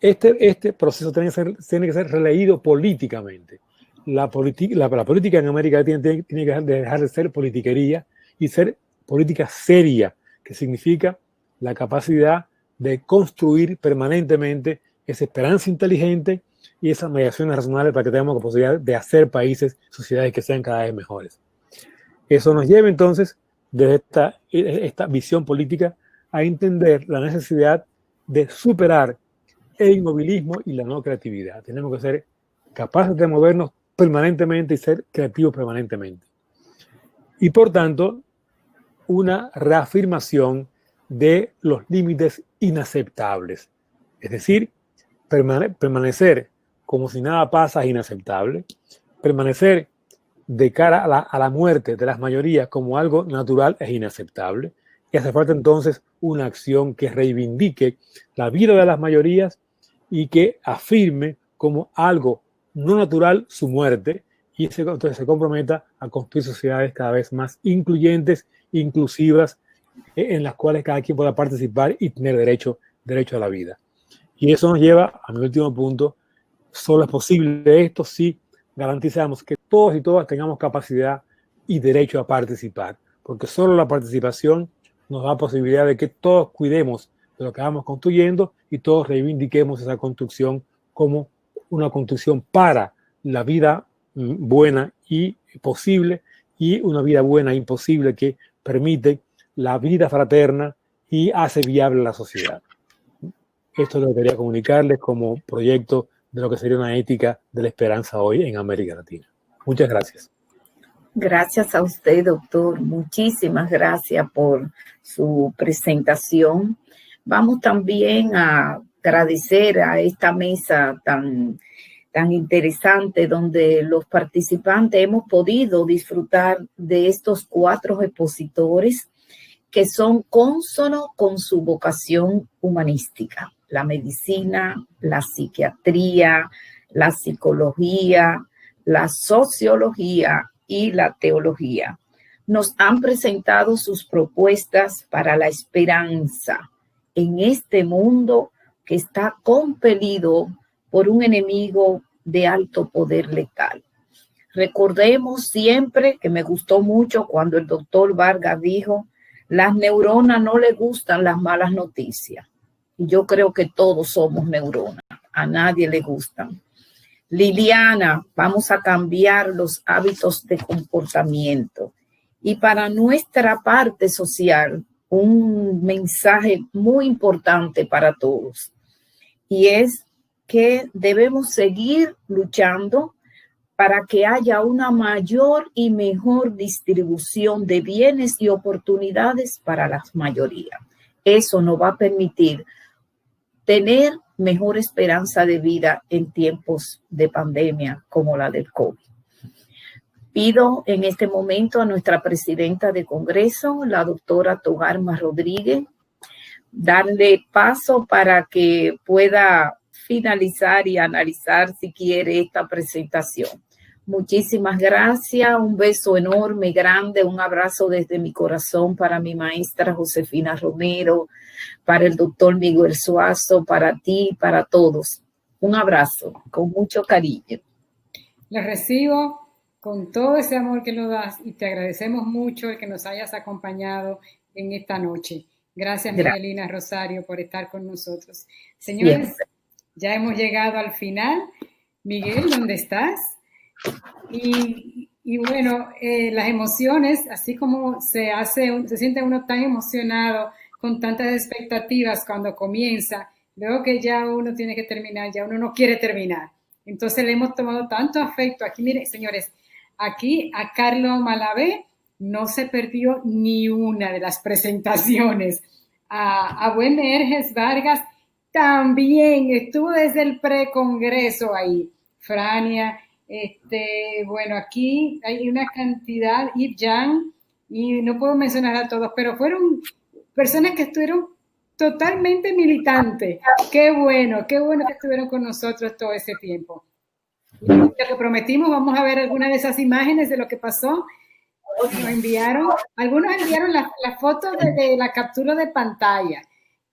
este proceso tiene que ser releído políticamente. La política en América Latina tiene que dejar de ser politiquería y ser política seria, que significa la capacidad de construir permanentemente esa esperanza inteligente y esas mediaciones razonables para que tengamos la posibilidad de hacer países, sociedades que sean cada vez mejores. Eso nos lleva entonces, desde esta visión política, a entender la necesidad de superar el inmovilismo y la no creatividad. Tenemos que ser capaces de movernos permanentemente y ser creativos permanentemente. Y por tanto, una reafirmación de los límites inaceptables. Es decir, permanecer como si nada pasa es inaceptable. Permanecer de cara a la muerte de las mayorías como algo natural es inaceptable. Y hace falta entonces una acción que reivindique la vida de las mayorías y que afirme como algo no natural su muerte y entonces se comprometa a construir sociedades cada vez más incluyentes, inclusivas, en las cuales cada quien pueda participar y tener derecho a la vida. Y eso nos lleva a mi último punto. Solo es posible esto si garantizamos que todos y todas tengamos capacidad y derecho a participar, porque solo la participación nos da posibilidad de que todos cuidemos de lo que vamos construyendo y todos reivindiquemos esa construcción como una construcción para la vida buena y posible, y una vida buena e imposible que permite la vida fraterna y hace viable la sociedad. Esto es lo que quería comunicarles como proyecto de lo que sería una ética de la esperanza hoy en América Latina. Muchas gracias. Gracias a usted, doctor. Muchísimas gracias por su presentación. Vamos también a agradecer a esta mesa tan interesante donde los participantes hemos podido disfrutar de estos 4 expositores que son cónsonos con su vocación humanística: la medicina, la psiquiatría, la psicología, la sociología y la teología. Nos han presentado sus propuestas para la esperanza en este mundo que está compelido por un enemigo de alto poder letal. Recordemos siempre, que me gustó mucho cuando el doctor Vargas dijo, las neuronas no le gustan las malas noticias. Y yo creo que todos somos neuronas, a nadie le gustan. Liliana, vamos a cambiar los hábitos de comportamiento. Y para nuestra parte social, un mensaje muy importante para todos. Y es que debemos seguir luchando para que haya una mayor y mejor distribución de bienes y oportunidades para la mayoría. Eso nos va a permitir tener mejor esperanza de vida en tiempos de pandemia como la del COVID. Pido en este momento a nuestra presidenta de Congreso, la doctora Togarma Rodríguez, darle paso para que pueda finalizar y analizar, si quiere, esta presentación. Muchísimas gracias, un beso enorme, grande, un abrazo desde mi corazón para mi maestra Josefina Romero, para el doctor Miguel Suazo, para ti, para todos. Un abrazo, con mucho cariño. Lo recibo con todo ese amor que nos das y te agradecemos mucho el que nos hayas acompañado en esta noche. Gracias, Miguelina Rosario, por estar con nosotros. Señores, ya hemos llegado al final. Miguel, ¿dónde estás? Y bueno, las emociones, así como se siente uno tan emocionado con tantas expectativas cuando comienza, luego que ya uno tiene que terminar, ya uno no quiere terminar. Entonces le hemos tomado tanto afecto. Aquí, miren, señores, aquí a Carlos Malavé no se perdió ni una de las presentaciones. A Buenerges Vargas también estuvo desde el precongreso ahí. Frania, bueno, aquí hay una cantidad, Yves Jan, y no puedo mencionar a todos, pero fueron personas que estuvieron totalmente militantes. Qué bueno que estuvieron con nosotros todo ese tiempo. Y lo que prometimos, vamos a ver algunas de esas imágenes de lo que pasó. Nos enviaron, algunos enviaron la foto de la captura de pantalla,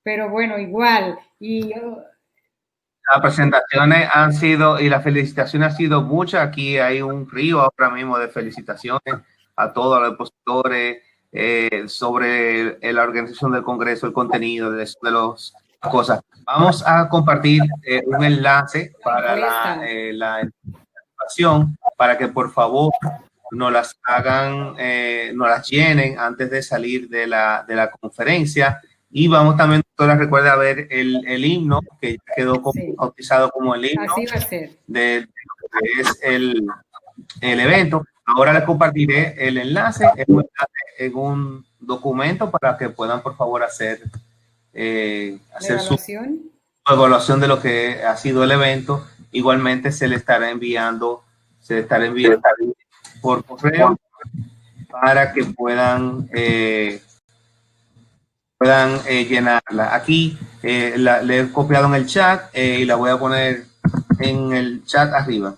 pero bueno, igual. Las presentaciones han sido, y las felicitaciones han sido muchas. Aquí hay un río ahora mismo de felicitaciones a todos los expositores sobre la organización del Congreso, el contenido de las cosas. Vamos a compartir un enlace para la información, para que por favor nos las hagan, nos las llenen antes de salir de la conferencia. Y vamos también, doctora, recuerda ver el himno, que quedó bautizado como el himno de lo que es el evento. Ahora les compartiré el enlace en un documento para que puedan, por favor, hacer su evaluación de lo que ha sido el evento. Igualmente se le estará enviando por correo para que puedan llenarla. Aquí le he copiado en el chat y la voy a poner en el chat arriba.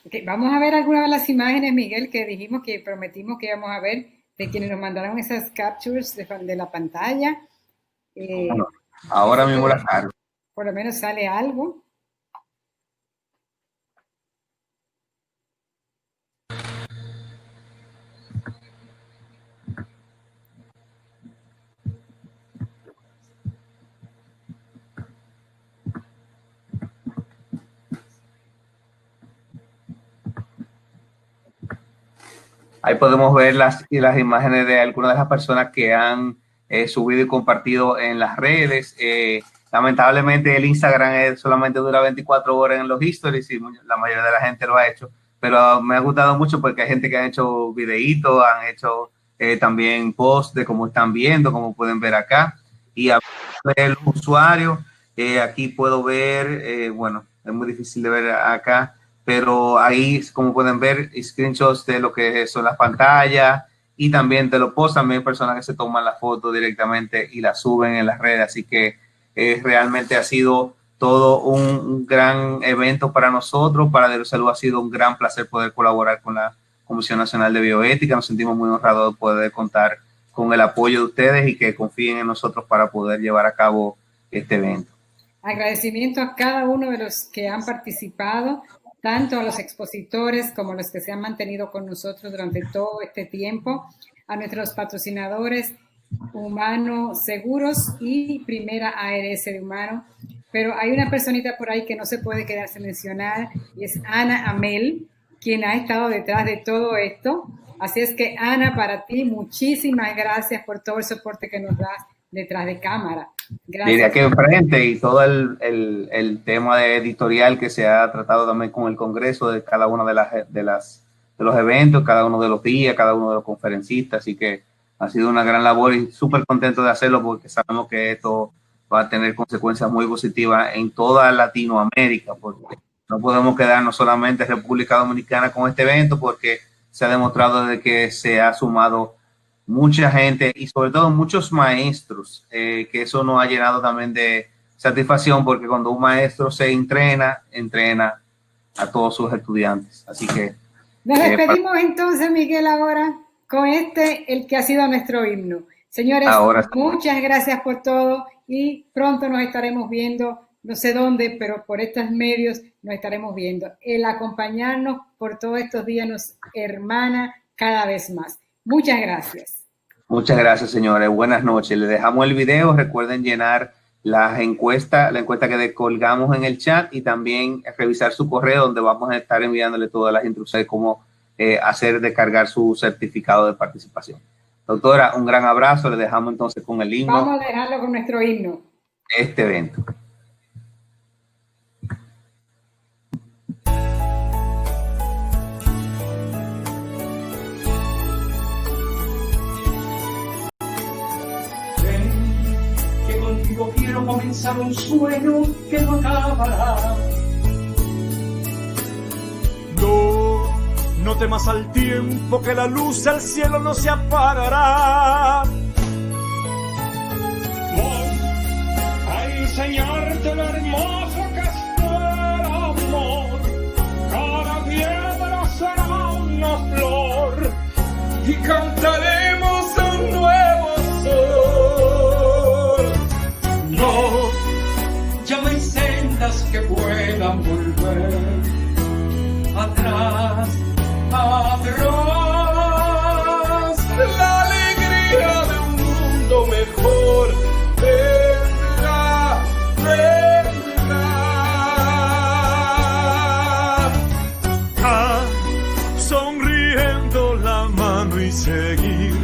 Okay, vamos a ver algunas de las imágenes, Miguel, que dijimos que prometimos que íbamos a ver, de quienes nos mandaron esas captures de la pantalla. Ahora mismo las cargo. Por lo menos sale algo. Ahí podemos ver las imágenes de algunas de las personas que han subido y compartido en las redes. Lamentablemente el Instagram solamente dura 24 horas en los stories y la mayoría de la gente lo ha hecho, pero me ha gustado mucho porque hay gente que ha hecho videitos, han hecho también posts de cómo están viendo, como pueden ver acá. Y a ver los usuarios, aquí puedo ver, bueno, es muy difícil de ver acá, pero ahí, como pueden ver, screenshots de lo que son las pantallas y también de los posts. También hay personas que se toman la foto directamente y la suben en las redes. Así que realmente ha sido todo un gran evento para nosotros. Para De Salud ha sido un gran placer poder colaborar con la Comisión Nacional de Bioética. Nos sentimos muy honrados de poder contar con el apoyo de ustedes y que confíen en nosotros para poder llevar a cabo este evento. Agradecimiento a cada uno de los que han participado, tanto a los expositores como a los que se han mantenido con nosotros durante todo este tiempo, a nuestros patrocinadores Humanos Seguros y Primera ARS de Humano. Pero hay una personita por ahí que no se puede quedar sin mencionar y es Ana Amel, quien ha estado detrás de todo esto. Así es que, Ana, para ti, muchísimas gracias por todo el soporte que nos das detrás de cámara. Gracias. Diría que enfrente y todo el tema de editorial que se ha tratado también con el Congreso de cada uno de los eventos, cada uno de los días, cada uno de los conferencistas. Así que ha sido una gran labor y súper contento de hacerlo porque sabemos que esto va a tener consecuencias muy positivas en toda Latinoamérica, porque no podemos quedarnos solamente en República Dominicana con este evento, porque se ha demostrado de que se ha sumado mucha gente y sobre todo muchos maestros, que eso nos ha llenado también de satisfacción, porque cuando un maestro se entrena a todos sus estudiantes. Así que nos despedimos entonces, Miguel, ahora con el que ha sido nuestro himno. Señores, muchas gracias por todo y pronto nos estaremos viendo, no sé dónde, pero por estos medios nos estaremos viendo. El acompañarnos por todos estos días nos hermana cada vez más. Muchas gracias. Muchas gracias, señores. Buenas noches. Les dejamos el video. Recuerden llenar la encuesta que colgamos en el chat y también revisar su correo donde vamos a estar enviándole todas las instrucciones de cómo descargar su certificado de participación. Doctora, un gran abrazo. Le dejamos entonces con el himno. Vamos a dejarlo con nuestro himno. Este evento. Quiero comenzar un sueño que no acabará. No temas al tiempo, que la luz del cielo no se apagará. Voy a enseñarte lo hermoso que es el amor. Cada piedra será una flor y cantaremos un nuevo sol. No, ya no hay sendas que puedan volver atrás, la alegría de un mundo mejor vendrá. Sonriendo la mano y seguir.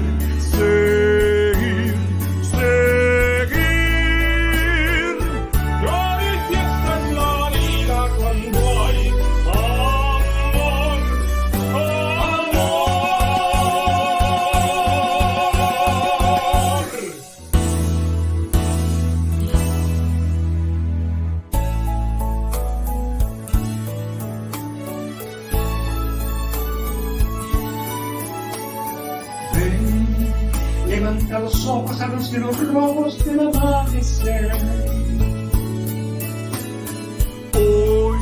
Levanta los ojos a los cielos rojos del amanecer. Hoy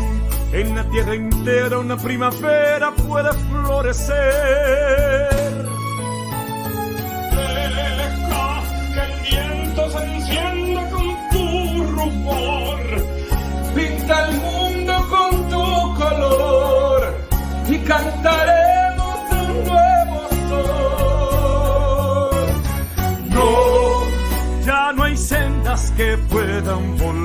en la tierra entera una primavera puede florecer. Deja que el viento se encienda con tu rubor. Pinta el mundo con tu color y cantaremos un nuevo sol. No, ya no hay sendas que puedan volar